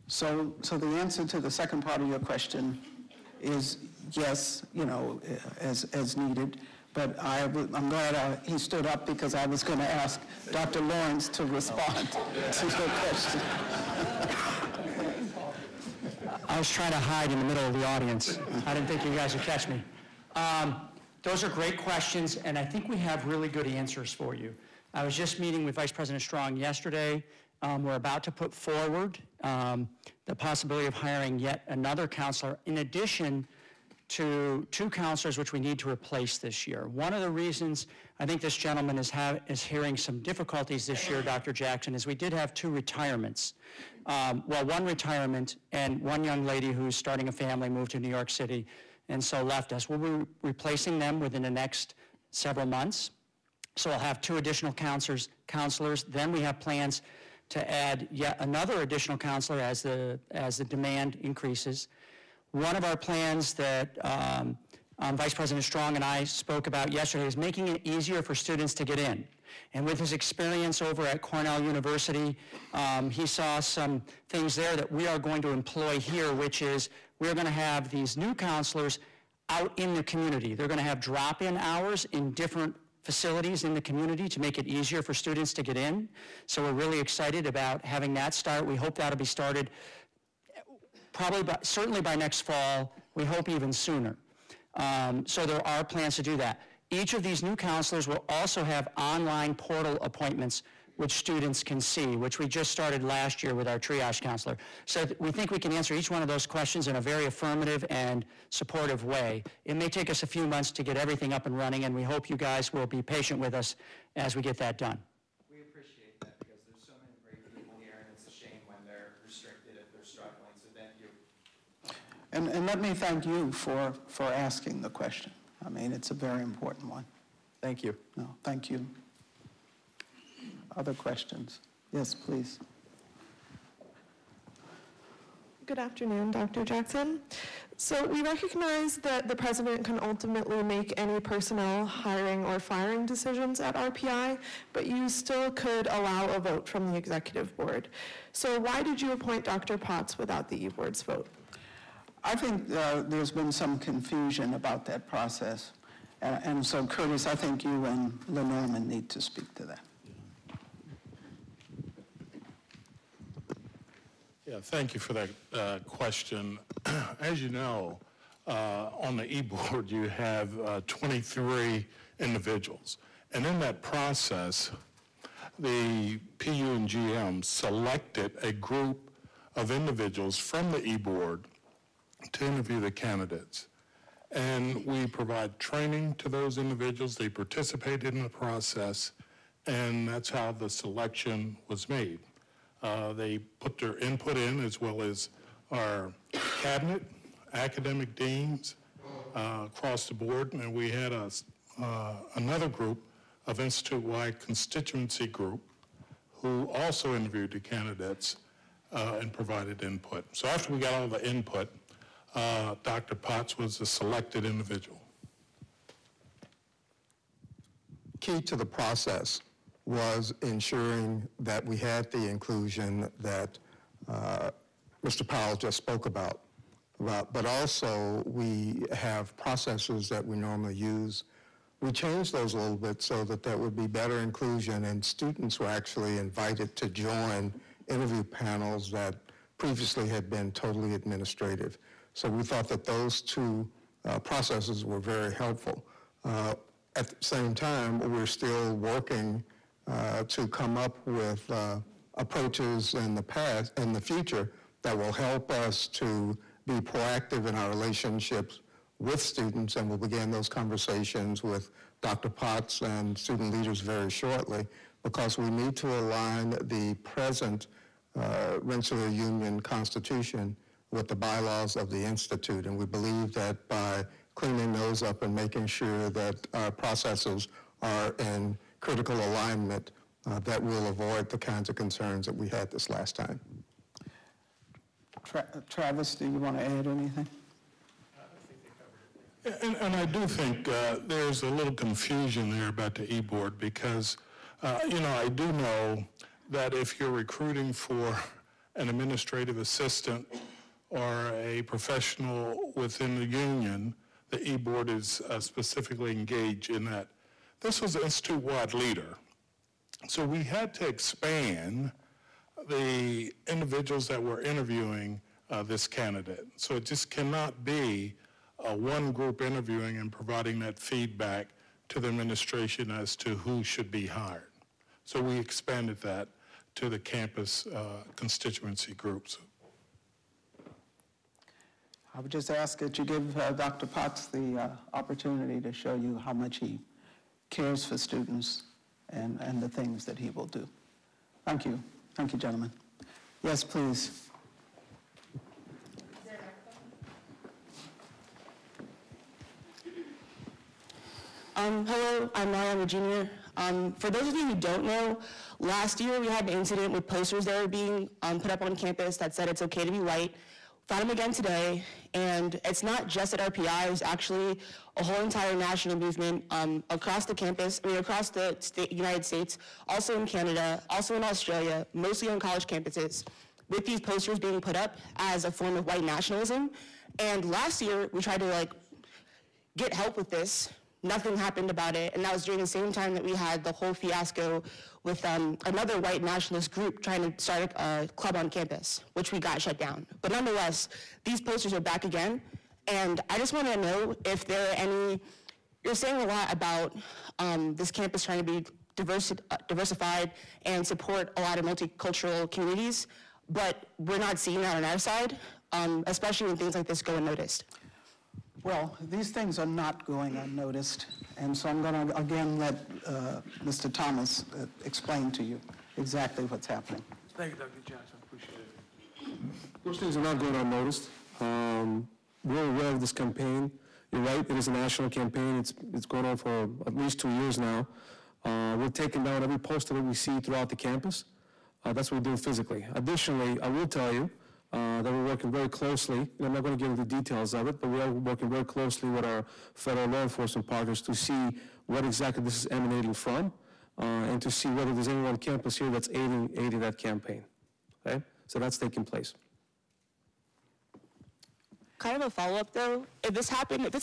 So the answer to the second part of your question is yes, as needed. But I'm glad he stood up because I was going to ask Dr. Lawrence to respond to your question. I was trying to hide in the middle of the audience. I didn't think you guys would catch me. Those are great questions, and I think we have really good answers for you. I was just meeting with Vice President Strong yesterday. We're about to put forward the possibility of hiring yet another counselor in addition to 2 counselors which we need to replace this year. One of the reasons I think this gentleman is hearing some difficulties this year, Dr. Jackson, is we did have 2 retirements. One retirement and one young lady who's starting a family moved to New York City and so left us. We'll be replacing them within the next several months. So we'll have 2 additional counselors. Then we have plans to add yet another additional counselor as the demand increases. One of our plans that Vice President Strong and I spoke about yesterday is making it easier for students to get in. And with his experience over at Cornell University, he saw some things there that we are going to employ here, which is we're going to have these new counselors out in the community. They're going to have drop-in hours in different facilities in the community to make it easier for students to get in. So we're really excited about having that start. We hope that'll be started certainly by next fall. We hope even sooner. So there are plans to do that. Each of these new counselors will also have online portal appointments which students can see, which we just started last year with our triage counselor. So we think we can answer each one of those questions in a very affirmative and supportive way. It may take us a few months to get everything up and running, and we hope you guys will be patient with us as we get that done. We appreciate that because there's so many great people here, and it's a shame when they're restricted if they're struggling, so thank you. And let me thank you for asking the question. I mean, it's a very important one. Thank you. No, thank you. Other questions? Yes, please. Good afternoon, Dr. Jackson. So we recognize that the president can ultimately make any personnel hiring or firing decisions at RPI, but you still could allow a vote from the executive board. So why did you appoint Dr. Potts without the E-board's vote? I think there's been some confusion about that process. And so, Curtis, I think you and LeNorman need to speak to that. Yeah, thank you for that question. As you know, on the e-board you have 23 individuals. And in that process, the PU and GM selected a group of individuals from the e-board to interview the candidates. And we provide training to those individuals. They participated in the process, and that's how the selection was made. They put their input in, as well as our cabinet, academic deans across the board, and we had another group of institute-wide constituency group who also interviewed the candidates and provided input. So after we got all the input, Dr. Potts was the selected individual. Key to the process was ensuring that we had the inclusion that Mr. Powell just spoke about, but also we have processes that we normally use. We changed those a little bit so that there would be better inclusion, and students were actually invited to join interview panels that previously had been totally administrative. So we thought that those 2 processes were very helpful. At the same time, we're still working to come up with approaches in the future that will help us to be proactive in our relationships with students, and we'll begin those conversations with Dr. Potts and student leaders very shortly, because we need to align the present Rensselaer Union Constitution with the bylaws of the Institute, and we believe that by cleaning those up and making sure that our processes are in critical alignment, that will avoid the kinds of concerns that we had this last time. Travis, do you want to add anything? And I do think there's a little confusion there about the e-board because, I do know that if you're recruiting for an administrative assistant or a professional within the union, the e-board is specifically engaged in that. This was an institute-wide leader. So we had to expand the individuals that were interviewing this candidate. So it just cannot be one group interviewing and providing that feedback to the administration as to who should be hired. So we expanded that to the campus constituency groups. I would just ask that you give Dr. Potts the opportunity to show you how much he cares for students and the things that he will do. Thank you. Thank you, gentlemen. Yes, please. Hello, I'm Mariana Jr. For those of you who don't know, last year we had an incident with posters that were being put up on campus that said it's okay to be white. Found them again today, and it's not just at RPI, it's actually a whole entire national movement across the campus, across the United States, also in Canada, also in Australia, mostly on college campuses, with these posters being put up as a form of white nationalism. And last year, we tried to get help with this. Nothing happened about it, and that was during the same time that we had the whole fiasco with another white nationalist group trying to start a club on campus, which we got shut down. But nonetheless, these posters are back again, and I just want to know if there are any, you're saying a lot about this campus trying to be diversified and support a lot of multicultural communities, but we're not seeing that on our side, especially when things like this go unnoticed. Well, these things are not going unnoticed, and so I'm going to again let Mr. Thomas explain to you exactly what's happening. Thank you, Dr. Jackson. Appreciate it. Those things are not going unnoticed. We're aware of this campaign. You're right, it is a national campaign. It's going on for at least 2 years now. We're taking down every poster that we see throughout the campus. That's what we do physically. Additionally, I will tell you that we're working very closely, and I'm not going to get into the details of it, but we are working very closely with our federal law enforcement partners to see what exactly this is emanating from, and to see whether there's anyone on campus here that's aiding that campaign. Okay? So that's taking place. Kind of a follow-up though, if this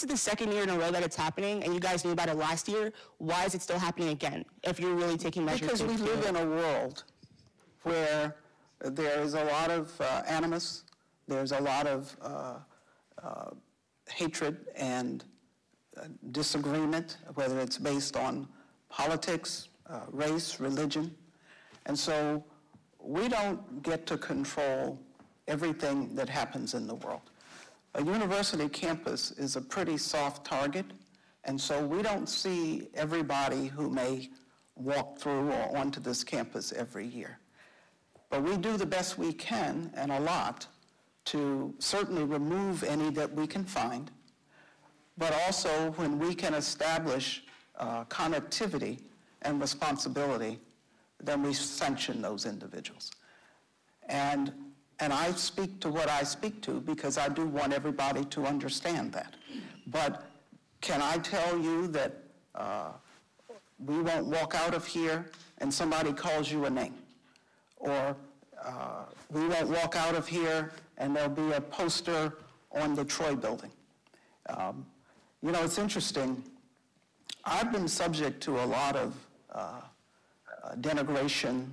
is the second year in a row that it's happening, and you guys knew about it last year, why is it still happening again, if you're really taking measures? Because we live in a world where there is a lot of animus, there's a lot of hatred and disagreement, whether it's based on politics, race, religion. And so we don't get to control everything that happens in the world. A university campus is a pretty soft target, and so we don't see everybody who may walk through or onto this campus every year. But we do the best we can, and a lot, to certainly remove any that we can find, but also when we can establish connectivity and responsibility, then we sanction those individuals. And I speak to what I speak to because I do want everybody to understand that. But can I tell you that we won't walk out of here and somebody calls you a name? Or we won't walk out of here and there'll be a poster on the Troy building. It's interesting. I've been subject to a lot of denigration,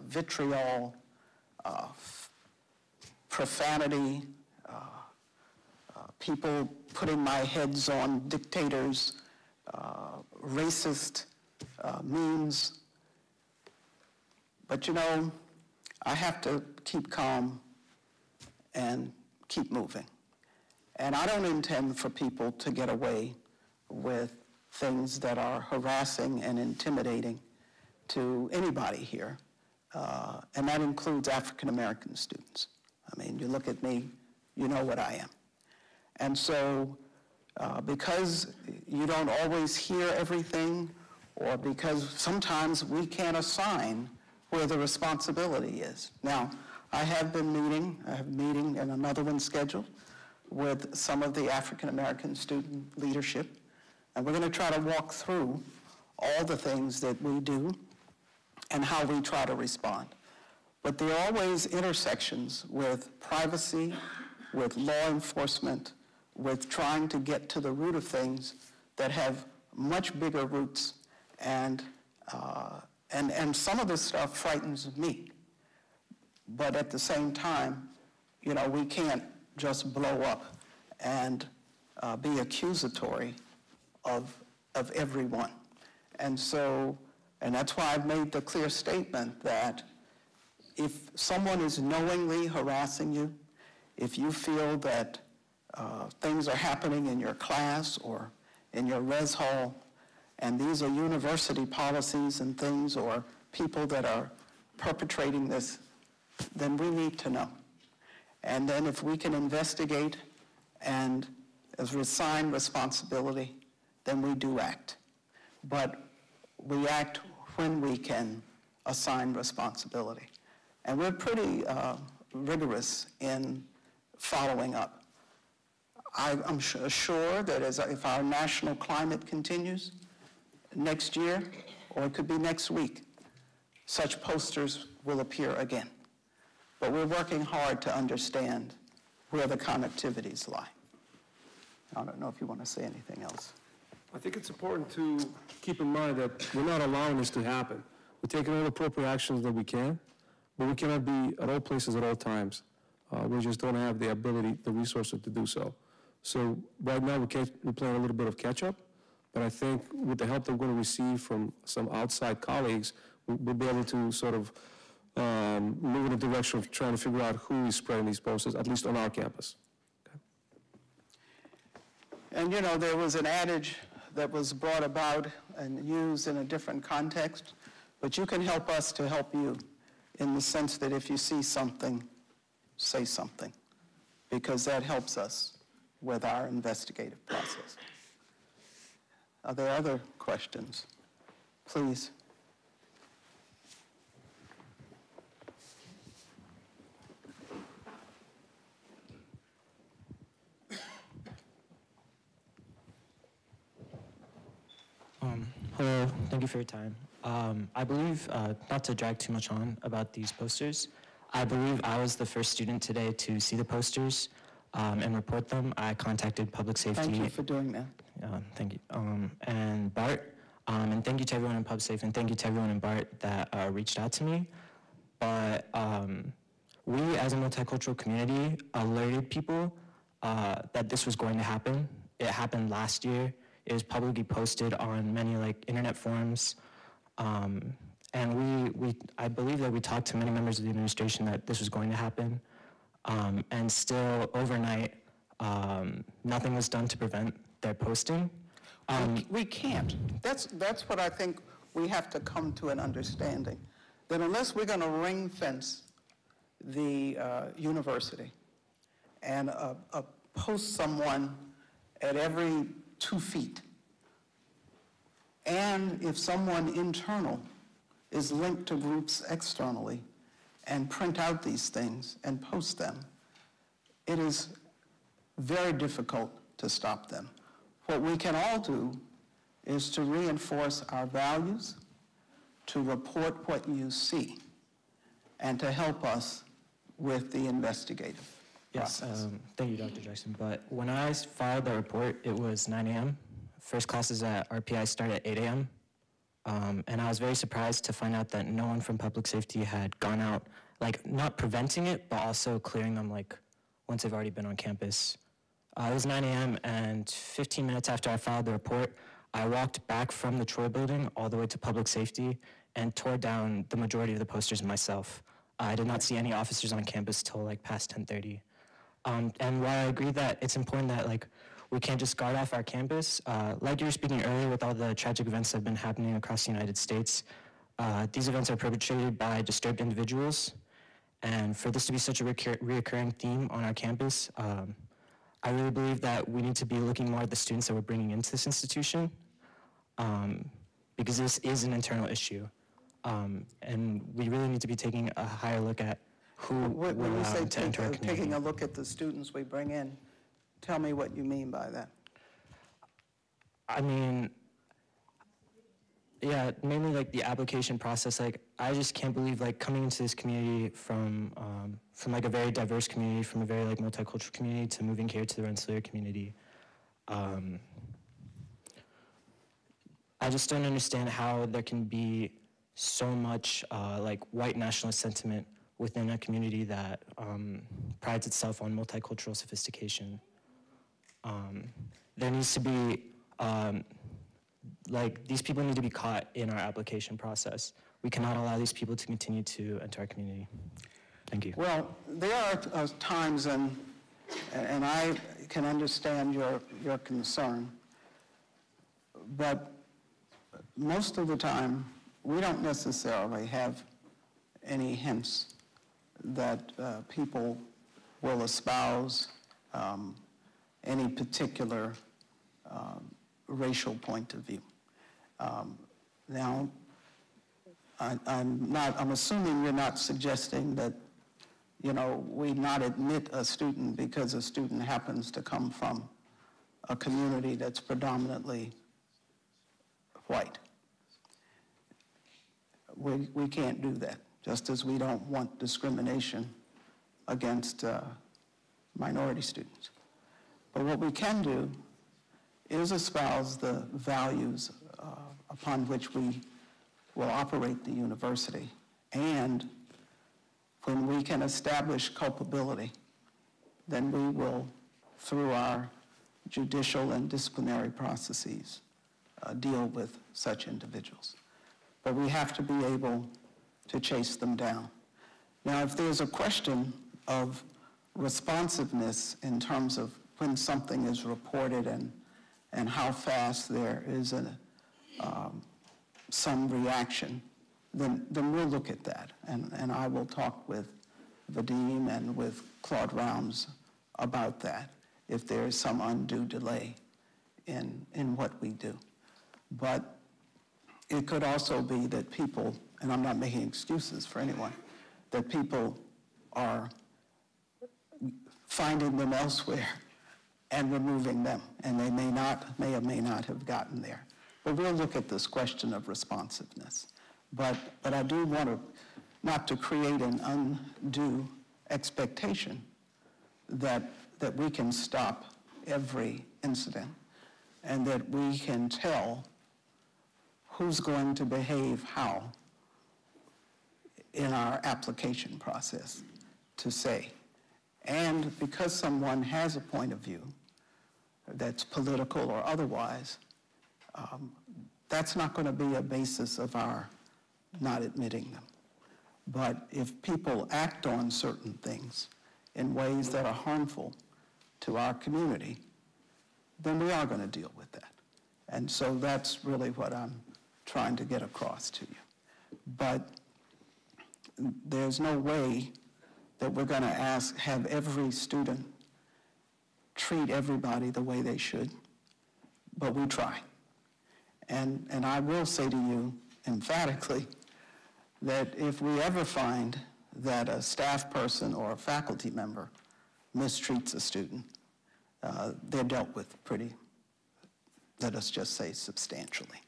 vitriol, profanity, people putting my heads on dictators, racist memes. But you know, I have to keep calm and keep moving. And I don't intend for people to get away with things that are harassing and intimidating to anybody here. And that includes African American students. I mean, you look at me, you know what I am. And so, because you don't always hear everything, or because sometimes we can't assign where the responsibility is. Now, I have a meeting and another one scheduled with some of the African American student leadership, and we're going to try to walk through all the things that we do and how we try to respond. But there are always intersections with privacy, with law enforcement, with trying to get to the root of things that have much bigger roots, and some of this stuff frightens me. But at the same time, you know, we can't just blow up and be accusatory of everyone. And so, and that's why I've made the clear statement that if someone is knowingly harassing you, if you feel that things are happening in your class or in your res hall, and these are university policies and things, or people that are perpetrating this, then we need to know. And then if we can investigate and assign responsibility, then we do act. But we act when we can assign responsibility. And we're pretty rigorous in following up. I'm sure that if our national climate continues next year, or it could be next week, such posters will appear again. But we're working hard to understand where the connectivities lie. I don't know if you want to say anything else. I think it's important to keep in mind that we're not allowing this to happen. We're taking all the appropriate actions that we can, but we cannot be at all places at all times. We just don't have the ability, the resources to do so. So right now we're playing a little bit of catch up, but I think with the help that we're going to receive from some outside colleagues, we'll be able to sort of move in the direction of trying to figure out who is spreading these posters, at least on our campus. Okay. And you know, there was an adage that was brought about and used in a different context, but you can help us to help you in the sense that if you see something, say something, because that helps us with our investigative process. Are there other questions? Please. Hello, thank you for your time. I believe, not to drag too much on about these posters, I believe I was the first student today to see the posters and report them. I contacted public safety. Thank you for doing that. Thank you. And BART, and thank you to everyone in PubSafe, and thank you to everyone in BART that reached out to me. But we, as a multicultural community, alerted people that this was going to happen. It happened last year. It was publicly posted on many internet forums. And I believe that we talked to many members of the administration that this was going to happen. And still overnight, nothing was done to prevent their posting. We can't. That's what I think we have to come to an understanding, that unless we're going to ring fence the university and post someone at every 2 feet, and if someone internal is linked to groups externally and print out these things and post them, it is very difficult to stop them. What we can all do is to reinforce our values, to report what you see, and to help us with the investigative process. Thank you, Dr. Jackson. But when I filed the report, it was 9 a.m. First classes at RPI start at 8 a.m. And I was very surprised to find out that no one from public safety had gone out, not preventing it, but also clearing them, once they've already been on campus. It was 9 a.m., and 15 minutes after I filed the report, I walked back from the Troy building all the way to public safety, and tore down the majority of the posters myself. I did not see any officers on campus till like past 10:30. And while I agree that it's important that like we can't just guard off our campus, like you were speaking earlier with all the tragic events that have been happening across the United States, these events are perpetrated by disturbed individuals. And for this to be such a reoccurring theme on our campus, I really believe that we need to be looking more at the students that we're bringing into this institution, because this is an internal issue. And we really need to be taking a higher look at who we're allowed to enter our community. Taking a look at the students we bring in, tell me what you mean by that. I mean, yeah, mainly like the application process. Like, I just can't believe like coming into this community from like a very diverse community, from a very like multicultural community, to moving here to the Rensselaer community. I just don't understand how there can be so much like white nationalist sentiment within a community that prides itself on multicultural sophistication. There needs to be, like, these people need to be caught in our application process. We cannot allow these people to continue to enter our community. Thank you. Well, there are times, and I can understand your concern, but most of the time, we don't necessarily have any hints that people will espouse any particular racial point of view. Now, I'm assuming you're not suggesting that, you know, we not admit a student because a student happens to come from a community that's predominantly white. We can't do that, just as we don't want discrimination against minority students. But what we can do is espouse the values upon which we will operate the university. And when we can establish culpability, then we will, through our judicial and disciplinary processes, deal with such individuals. But we have to be able to chase them down. Now, if there's a question of responsiveness in terms of when something is reported and how fast there is some reaction, then we'll look at that. And I will talk with Vadim and with Claude Rounds about that, if there is some undue delay in what we do. But it could also be that people, and I'm not making excuses for anyone, that people are finding them elsewhere and removing them, and they may or may not have gotten there. But we'll look at this question of responsiveness. But I do want not to create an undue expectation that we can stop every incident and that we can tell who's going to behave how in our application process to say. And because someone has a point of view that's political or otherwise, that's not going to be a basis of our not admitting them. But if people act on certain things in ways that are harmful to our community, then we are going to deal with that. And so that's really what I'm trying to get across to you. But there's no way that we're going to have every student treat everybody the way they should, but we try. And I will say to you emphatically that if we ever find that a staff person or a faculty member mistreats a student, they're dealt with pretty, let us just say, substantially.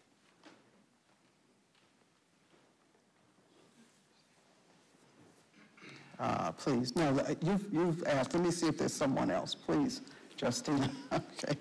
Please, no, you've asked. Let me see if there's someone else. Please, Justina. Okay.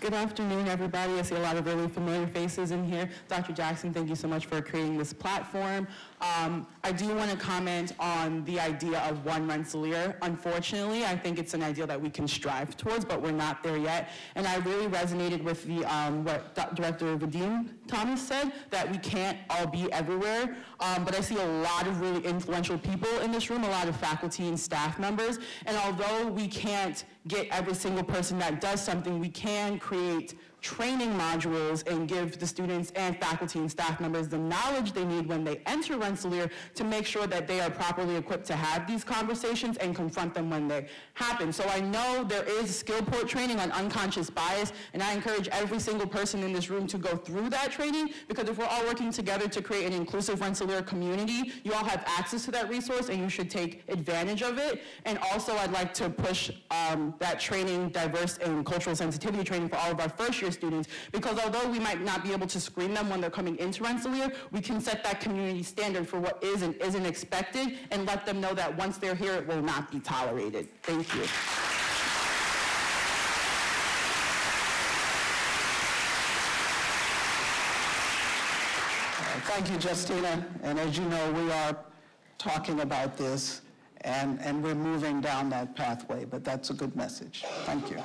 Good afternoon, everybody. I see a lot of really familiar faces in here. Dr. Jackson, thank you so much for creating this platform. I do want to comment on the idea of one Rensselaer. Unfortunately, I think it's an ideal that we can strive towards, but we're not there yet. And I really resonated with the what Director Vadim Thomas said, that we can't all be everywhere. But I see a lot of really influential people in this room, a lot of faculty and staff members. And although we can't get every single person that does something, we can create training modules and give the students and faculty and staff members the knowledge they need when they enter Rensselaer to make sure that they are properly equipped to have these conversations and confront them when they happen. So I know there is Skillport training on unconscious bias, and I encourage every single person in this room to go through that training, because if we're all working together to create an inclusive Rensselaer community, you all have access to that resource and you should take advantage of it. And also I'd like to push that training, diverse and cultural sensitivity training for all of our first year students, because although we might not be able to screen them when they're coming into Rensselaer, we can set that community standard for what is and isn't expected and let them know that once they're here, it will not be tolerated. Thank you. Thank you, Justina. And as you know, we are talking about this, and we're moving down that pathway, but that's a good message. Thank you.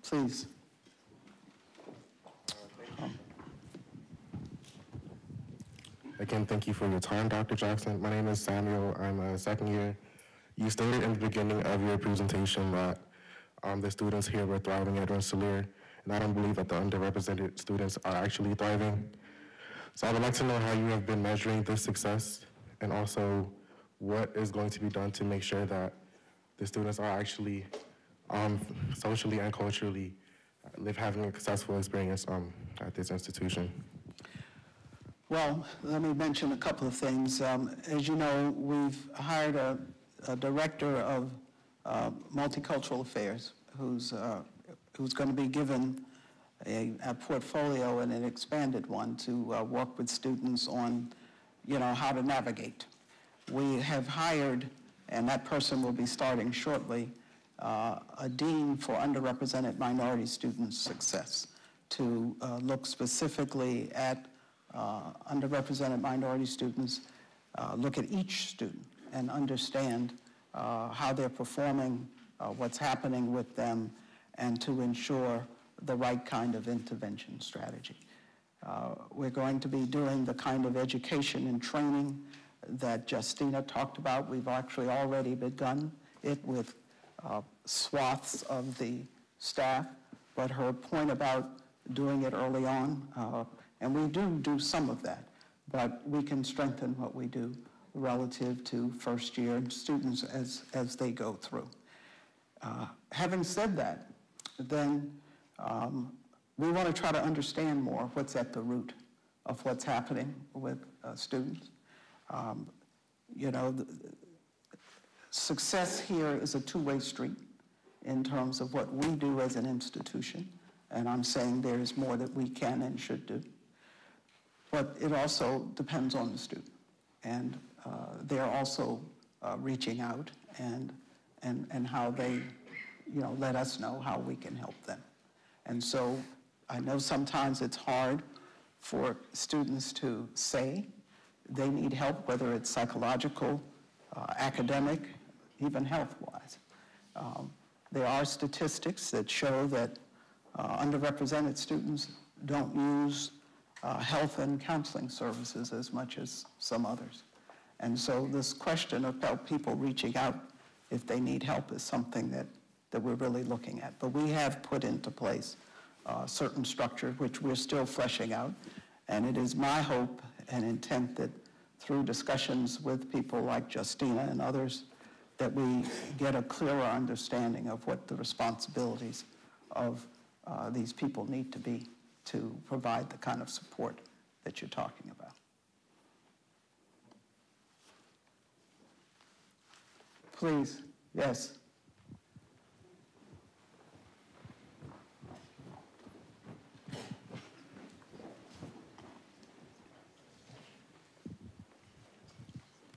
Please. Again, thank you for your time, Dr. Jackson. My name is Samuel. I'm a second year. You stated in the beginning of your presentation that the students here were thriving at Rensselaer, and I don't believe that the underrepresented students are actually thriving. So I would like to know how you have been measuring this success, and also what is going to be done to make sure that the students are actually socially and culturally having a successful experience at this institution. Well, let me mention a couple of things. As you know, we've hired a director of multicultural affairs who's going to be given a portfolio and an expanded one to work with students on, how to navigate. We have hired, and that person will be starting shortly, a dean for underrepresented minority students' success to look specifically at underrepresented minority students, look at each student and understand how they're performing, what's happening with them, and to ensure the right kind of intervention strategy. We're going to be doing the kind of education and training that Justina talked about. We've actually already begun it with swaths of the staff, but her point about doing it early on, and we do some of that, but we can strengthen what we do relative to first year students as they go through. Having said that, then we want to try to understand more what's at the root of what's happening with students. Success here is a two-way street in terms of what we do as an institution, and I'm saying there's more that we can and should do. But it also depends on the student, and they're also reaching out and how they, let us know how we can help them. And so I know sometimes it's hard for students to say they need help, whether it's psychological, academic, even health-wise. There are statistics that show that underrepresented students don't use health and counseling services as much as some others. And so this question about people reaching out if they need help is something that we're really looking at. But we have put into place certain structures which we're still fleshing out. And it is my hope and intent that through discussions with people like Justina and others, that we get a clearer understanding of what the responsibilities of these people need to be to provide the kind of support that you're talking about. Please, yes.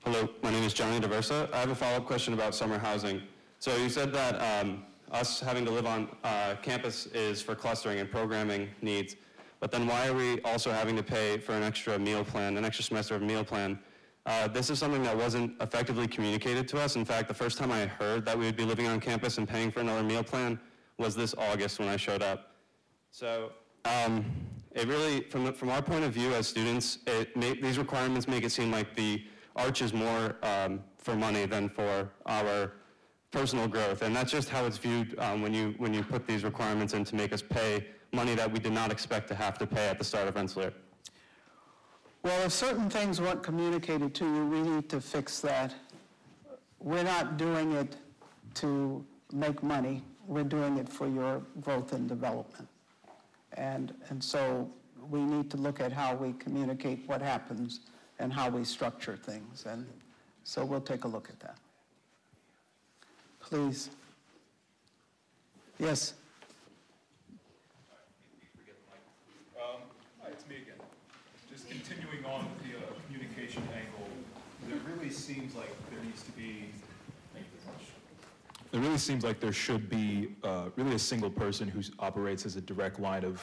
Hello, my name is Johnny DeVersa. I have a follow-up question about summer housing. So you said that us having to live on campus is for clustering and programming needs, but then why are we also having to pay for an extra meal plan, an extra semester of meal plan? This is something that wasn't effectively communicated to us. In fact, the first time I heard that we would be living on campus and paying for another meal plan was this August when I showed up. So it really, from our point of view as students, these requirements make it seem like the arch is more for money than for our personal growth. And that's just how it's viewed when you put these requirements in to make us pay money that we did not expect to have to pay at the start of Rensselaer. Well, if certain things weren't communicated to you, we need to fix that. We're not doing it to make money. We're doing it for your growth and development. And so we need to look at how we communicate what happens and how we structure things. And so we'll take a look at that. Please. Yes. Hi, it's me again. Just continuing on with the communication angle, there really seems like there needs to be, thank you very much. It really seems like there should be really a single person who operates as a direct line of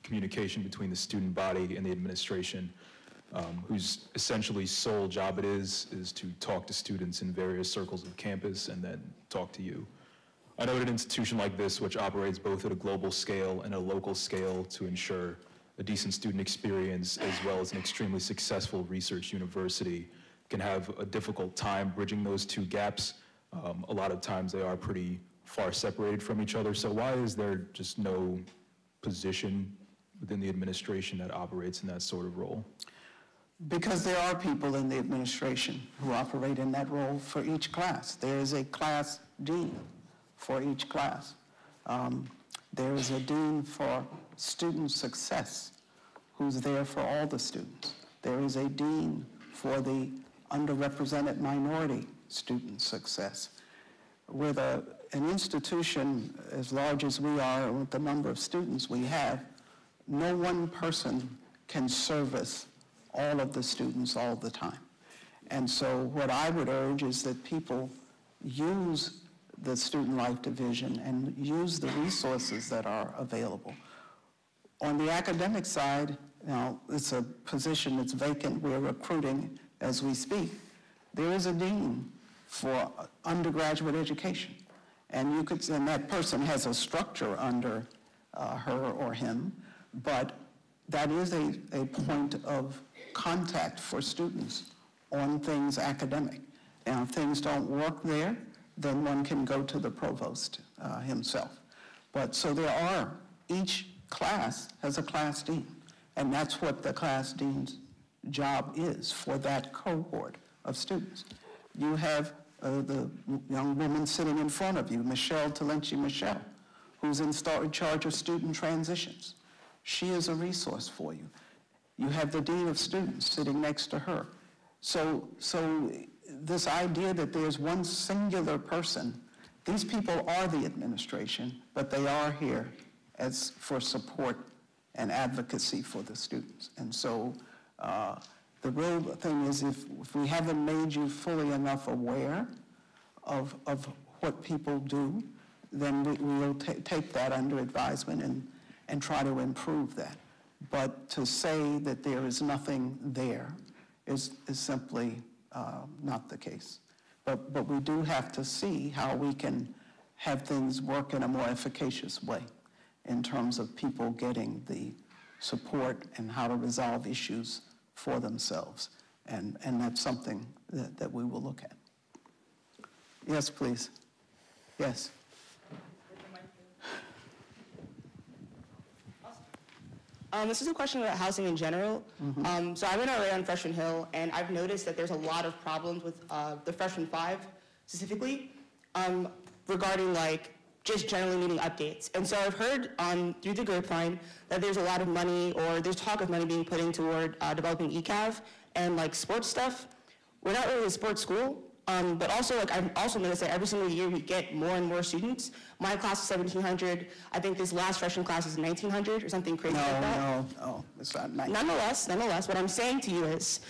communication between the student body and the administration, whose essentially sole job it is to talk to students in various circles of campus and then talk to you. I know at an institution like this, which operates both at a global scale and a local scale to ensure a decent student experience, as well as an extremely successful research university, can have a difficult time bridging those two gaps. A lot of times they are pretty far separated from each other. So why is there just no position within the administration that operates in that sort of role? Because there are people in the administration who operate in that role for each class. There is a class dean for each class. There is a dean for student success who's there for all the students. There is a dean for the underrepresented minority student success. With an institution as large as we are, with the number of students we have, no one person can service all of the students all the time. And so what I would urge is that people use the Student Life Division and use the resources that are available. On the academic side, now it's a position that's vacant. We're recruiting as we speak. There is a dean for undergraduate education. And that person has a structure under her or him, but that is a point of contact for students on things academic. And if things don't work there, then one can go to the provost himself. But so there are, each class has a class dean, and that's what the class dean's job is for that cohort of students. You have the young woman sitting in front of you, Michelle Talenci-Michelle, who's in charge of student transitions. She is a resource for you. You have the dean of students sitting next to her. So this idea that there's one singular person, these people are the administration, but they are here as for support and advocacy for the students. And so the real thing is if we haven't made you fully enough aware of what people do, then we will take that under advisement and try to improve that. But to say that there is nothing there is simply not the case. But we do have to see how we can have things work in a more efficacious way in terms of people getting the support and how to resolve issues for themselves. And that's something that we will look at. Yes, please. Yes. This is a question about housing in general. So I'm in RA on Freshman Hill, and I've noticed that there's a lot of problems with the Freshman 5 specifically regarding just generally needing updates. And so I've heard through the grapevine that there's a lot of money, or there's talk of money being put in toward developing ECAV and sports stuff. We're not really a sports school, but also I've also noticed that every single year we get more and more students. My class is 1,700. I think this last freshman class is 1,900 or something crazy like that. No, it's not 19. Nonetheless, what I'm saying to you is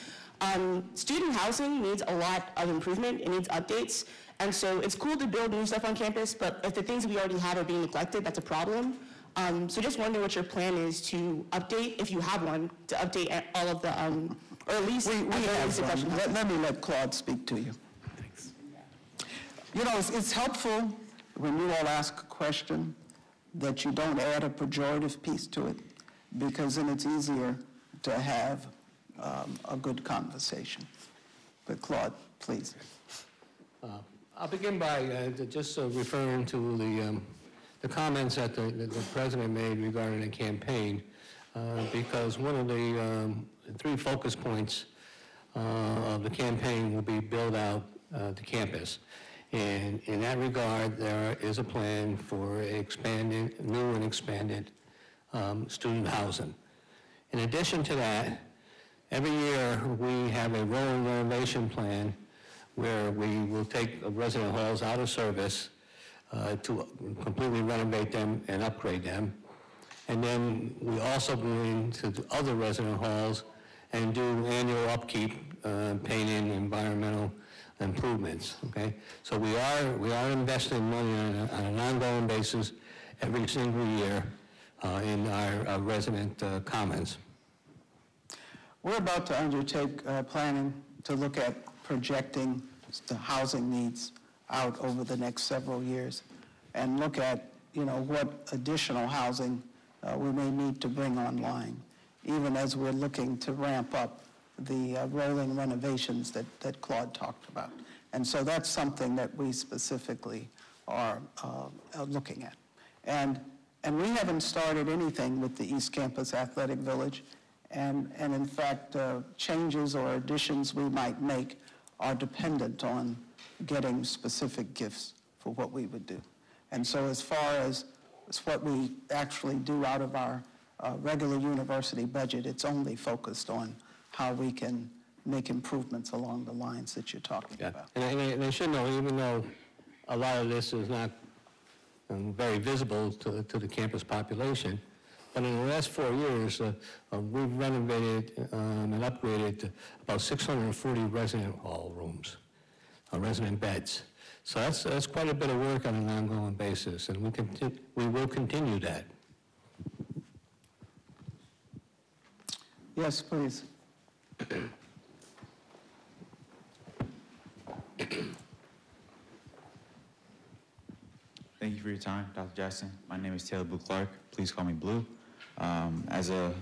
student housing needs a lot of improvement. It needs updates. And so it's cool to build new stuff on campus, but if the things we already have are being neglected, that's a problem. So just wondering what your plan is to update, if you have one, to update all of the, or at least... We have one. Let me let Claude speak to you. Thanks. You know, it's helpful when you all ask a question that you don't add a pejorative piece to it, because then it's easier to have a good conversation. But Claude, please. I'll begin by just referring to the comments that the President made regarding the campaign, because one of the 3 focus points of the campaign will be build out the campus. And in that regard, there is a plan for new and expanded student housing. In addition to that, every year we have a rolling renovation plan where we will take resident halls out of service to completely renovate them and upgrade them. And then we also go into the other resident halls and do annual upkeep, painting, environmental improvements, okay? So we are investing money on an ongoing basis every single year in our resident commons. We're about to undertake planning to look at projecting the housing needs out over the next several years and look at, you know, what additional housing we may need to bring online, even as we're looking to ramp up the rolling renovations that Claude talked about. And so that's something that we specifically are looking at. And we haven't started anything with the East Campus Athletic Village. And in fact, changes or additions we might make are dependent on getting specific gifts for what we would do. And so as far as what we actually do out of our regular university budget, it's only focused on how we can make improvements along the lines that you're talking about. And I should know, even though a lot of this is not very visible to the campus population, but in the last 4 years, we've renovated and upgraded about 640 resident hall rooms, resident beds. So that's quite a bit of work on an ongoing basis, and we will continue that. Yes, please. Thank you for your time, Dr. Jackson. My name is Taylor Blue Clark. Please call me Blue. As a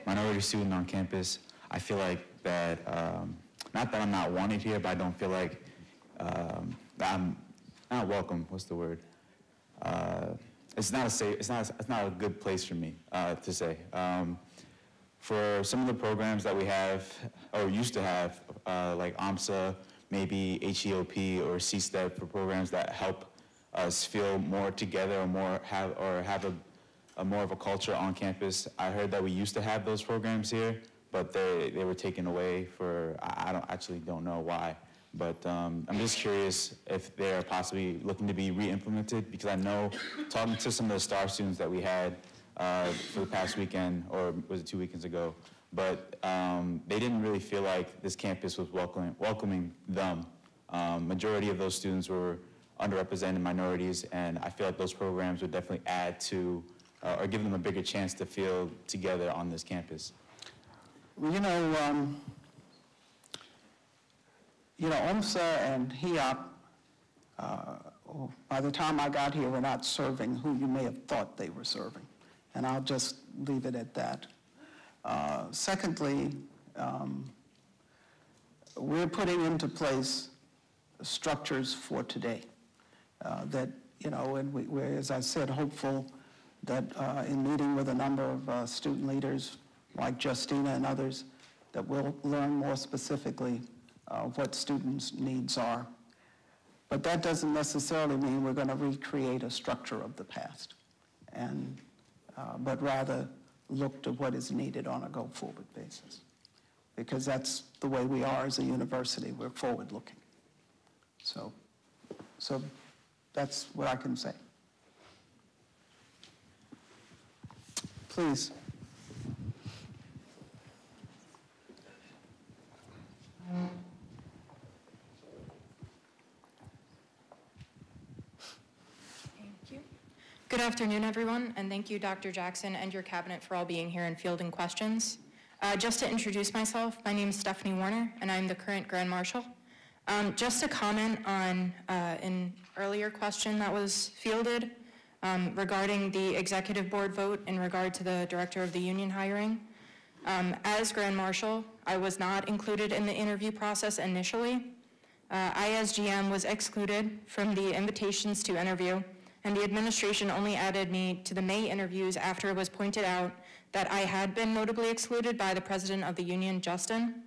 minority student on campus, I feel like that, not that I'm not wanted here, but I don't feel like that I'm not welcome. What's the word? It's not a good place for me to say. For some of the programs that we have, or used to have, like AMSA, maybe HEOP or C-STEP, for programs that help us feel more together or have a more of a culture on campus. I heard that we used to have those programs here, but they were taken away for, I don't know why. But I'm just curious if they're possibly looking to be re-implemented, because I know, talking to some of the STAR students that we had for the past weekend, or was it 2 weekends ago, but they didn't really feel like this campus was welcoming them. Majority of those students were underrepresented minorities, and I feel like those programs would definitely add to, or give them a bigger chance to feel together on this campus. Well, OMSA and HEOP, by the time I got here, were not serving who you may have thought they were serving. And I'll just leave it at that. Secondly, we're putting into place structures for today that, and we're, as I said, hopeful that in meeting with a number of student leaders like Justina and others, that we'll learn more specifically what students' needs are. But that doesn't necessarily mean we're going to recreate a structure of the past, but rather look to what is needed on a go-forward basis. Because that's the way we are as a university. We're forward-looking. So that's what I can say. Please. Good afternoon, everyone, and thank you, Dr. Jackson, and your cabinet for all being here and fielding questions. Just to introduce myself, my name is Stephanie Warner, and I'm the current Grand Marshal. Just to comment on an earlier question that was fielded regarding the executive board vote in regard to the director of the union hiring. As Grand Marshal, I was not included in the interview process initially. I, as GM, was excluded from the invitations to interview, and the administration only added me to the May interviews after it was pointed out that I had been notably excluded by the president of the union, Justin.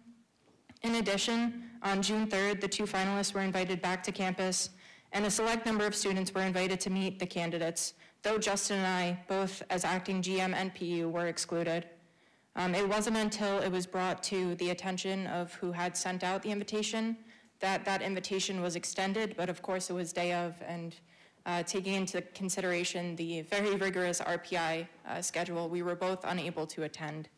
In addition, on June 3rd, the 2 finalists were invited back to campus, and a select number of students were invited to meet the candidates, though Justin and I, both as acting GM and PU, were excluded. It wasn't until it was brought to the attention of who had sent out the invitation that that invitation was extended, but of course it was day of, and taking into consideration the very rigorous RPI schedule, we were both unable to attend.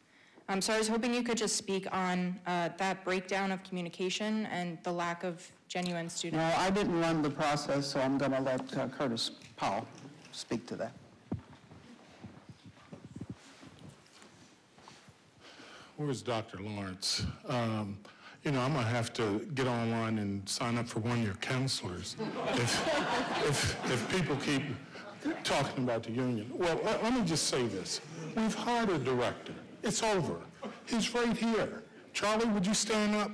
So I was hoping you could just speak on that breakdown of communication and the lack of genuine student. No, I didn't run the process, so I'm going to let Curtis Powell speak to that. Where's Dr. Lawrence? You know, I'm going to have to get online and sign up for one of your counselors if people keep talking about the union. Well, let me just say this. We've hired a director. It's over. He's right here. Charlie, would you stand up?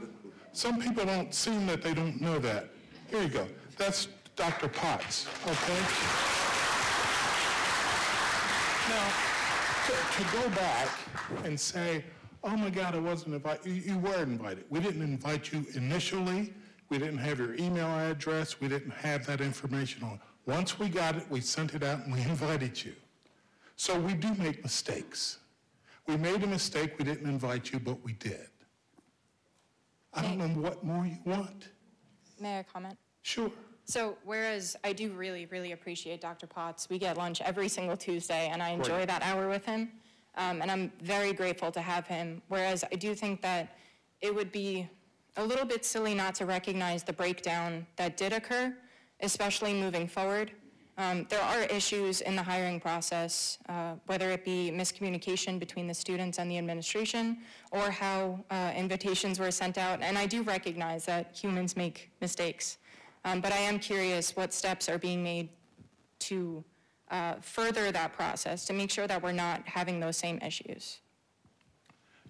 Some people don't seem that they don't know that. Here you go. That's Dr. Potts, okay? Now, to go back and say, oh my God, I wasn't invited. You were invited. We didn't invite you initially. We didn't have your email address. We didn't have that information on. Once we got it, we sent it out and we invited you. So we do make mistakes. We made a mistake. We didn't invite you, but we did. I don't know what more you want. May I comment? Sure. So whereas I do really, really appreciate Dr. Potts, we get lunch every single Tuesday, and I enjoy that hour with him. And I'm very grateful to have him, whereas I do think that it would be a little bit silly not to recognize the breakdown that did occur, especially moving forward. There are issues in the hiring process, whether it be miscommunication between the students and the administration, or how invitations were sent out, and I do recognize that humans make mistakes. But I am curious what steps are being made to further that process to make sure that we're not having those same issues.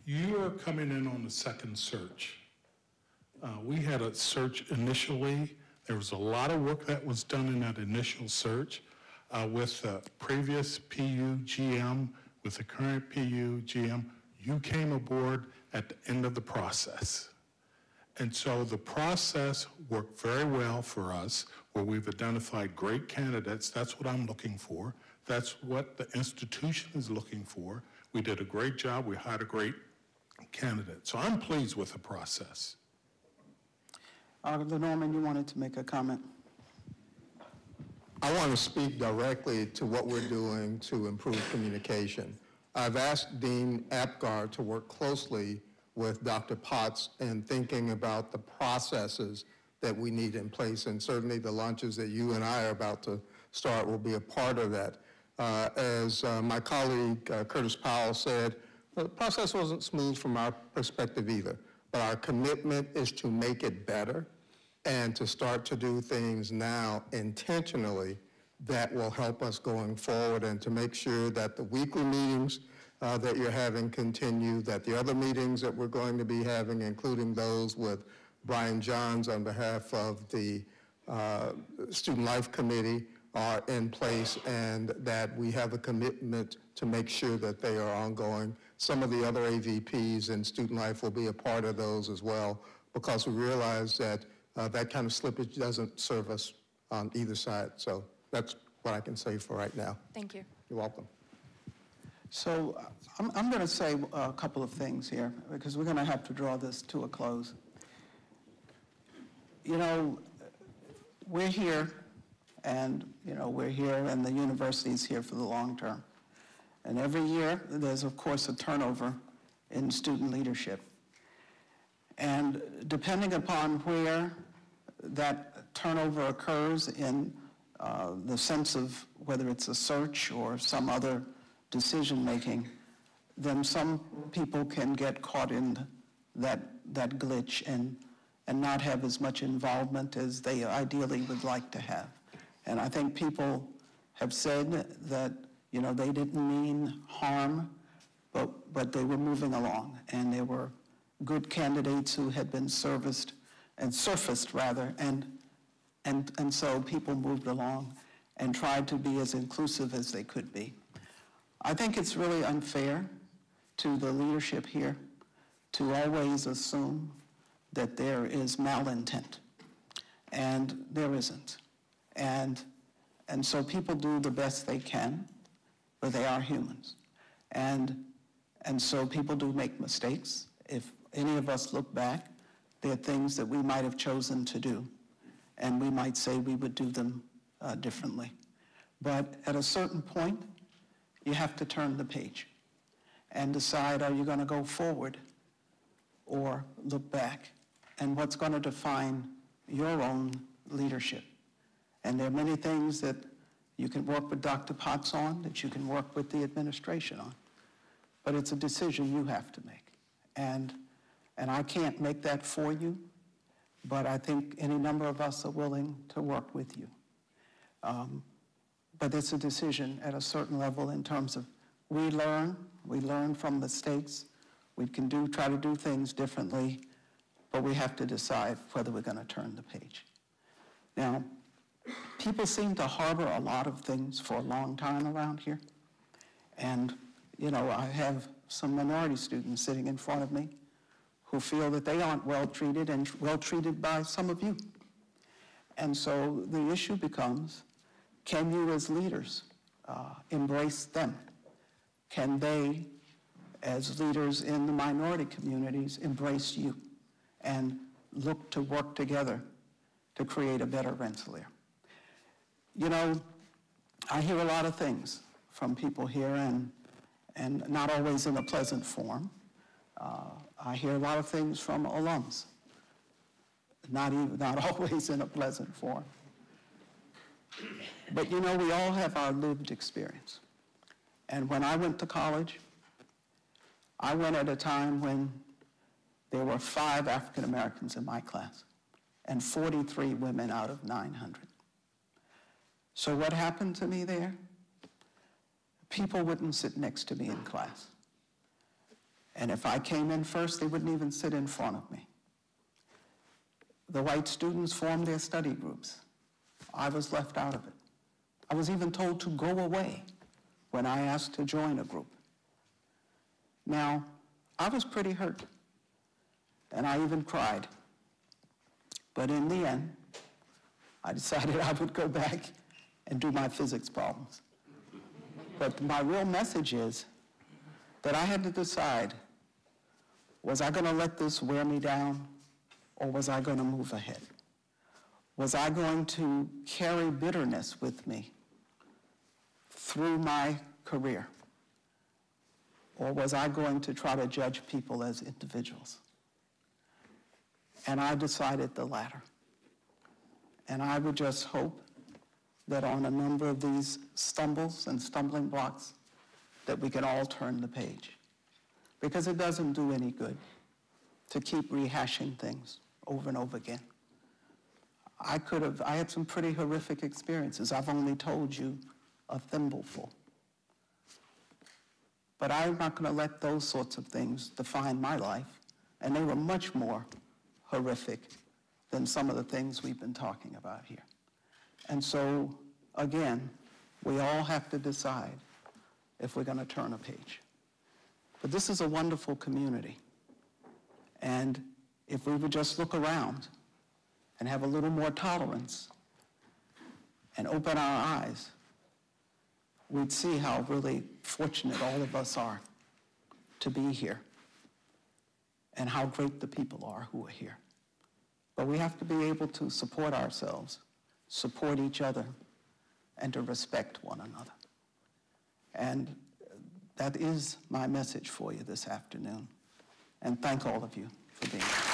You are coming in on the second search. We had a search initially. There was a lot of work that was done in that initial search with the previous PU GM, with the current PU GM. You came aboard at the end of the process. And so the process worked very well for us, where we've identified great candidates. That's what I'm looking for. That's what the institution is looking for. We did a great job. We hired a great candidate. So I'm pleased with the process. Norman, you wanted to make a comment. I want to speak directly to what we're doing to improve communication. I've asked Dean Apgar to work closely with Dr. Potts in thinking about the processes that we need in place, and certainly the lunches that you and I are about to start will be a part of that. As my colleague Curtis Powell said, the process wasn't smooth from our perspective either, but our commitment is to make it better and to start to do things now intentionally that will help us going forward, and to make sure that the weekly meetings that you're having continue, that the other meetings that we're going to be having, including those with Brian Johns on behalf of the Student Life Committee, are in place, and that we have a commitment to make sure that they are ongoing. Some of the other AVPs in Student Life will be a part of those as well, because we realize that that kind of slippage doesn't serve us on either side. So that's what I can say for right now. Thank you. You're welcome. So I'm going to say a couple of things here, because we're going to have to draw this to a close. You know, we're here, and, you know, we're here, and the university's here for the long term. And every year, there's, of course, a turnover in student leadership. And depending upon where that turnover occurs in the sense of whether it's a search or some other decision-making, then some people can get caught in that glitch and not have as much involvement as they ideally would like to have. And I think people have said that, you know, they didn't mean harm, but they were moving along, and there were good candidates who had been surfaced, and so people moved along and tried to be as inclusive as they could be. I think it's really unfair to the leadership here to always assume that there is malintent, and there isn't. And so people do the best they can, but they are humans. And so people do make mistakes. If any of us look back, there are things that we might have chosen to do, and we might say we would do them differently. But at a certain point, you have to turn the page and decide, are you going to go forward or look back? And what's going to define your own leadership? And there are many things that you can work with Dr. Potts on, that you can work with the administration on. But it's a decision you have to make. And I can't make that for you, but I think any number of us are willing to work with you. But it's a decision at a certain level in terms of we learn from mistakes. We can try to do things differently, but we have to decide whether we're going to turn the page. Now, people seem to harbor a lot of things for a long time around here. And, you know, I have some minority students sitting in front of me who feel that they aren't well treated and well treated by some of you. And so the issue becomes, can you as leaders embrace them? Can they, as leaders in the minority communities, embrace you and look to work together to create a better Rensselaer? You know, I hear a lot of things from people here, and not always in a pleasant form. I hear a lot of things from alums, not always in a pleasant form. But you know, we all have our lived experience. And when I went to college, I went at a time when there were 5 African Americans in my class and 43 women out of 900. So what happened to me there? People wouldn't sit next to me in class. And if I came in first, they wouldn't even sit in front of me. The white students formed their study groups. I was left out of it. I was even told to go away when I asked to join a group. Now, I was pretty hurt, and I even cried. But in the end, I decided I would go back and do my physics problems. But my real message is that I had to decide, was I going to let this wear me down, or was I going to move ahead? Was I going to carry bitterness with me through my career? Or was I going to try to judge people as individuals? And I decided the latter. And I would just hope that on a number of these stumbles and stumbling blocks, that we can all turn the page. Because it doesn't do any good to keep rehashing things over and over again. I had some pretty horrific experiences. I've only told you a thimbleful. But I'm not going to let those sorts of things define my life. And they were much more horrific than some of the things we've been talking about here. And so, again, we all have to decide if we're going to turn a page. But this is a wonderful community. And if we would just look around and have a little more tolerance and open our eyes, we'd see how really fortunate all of us are to be here and how great the people are who are here. But we have to be able to support ourselves, support each other, and to respect one another. And that is my message for you this afternoon. And thank all of you for being here.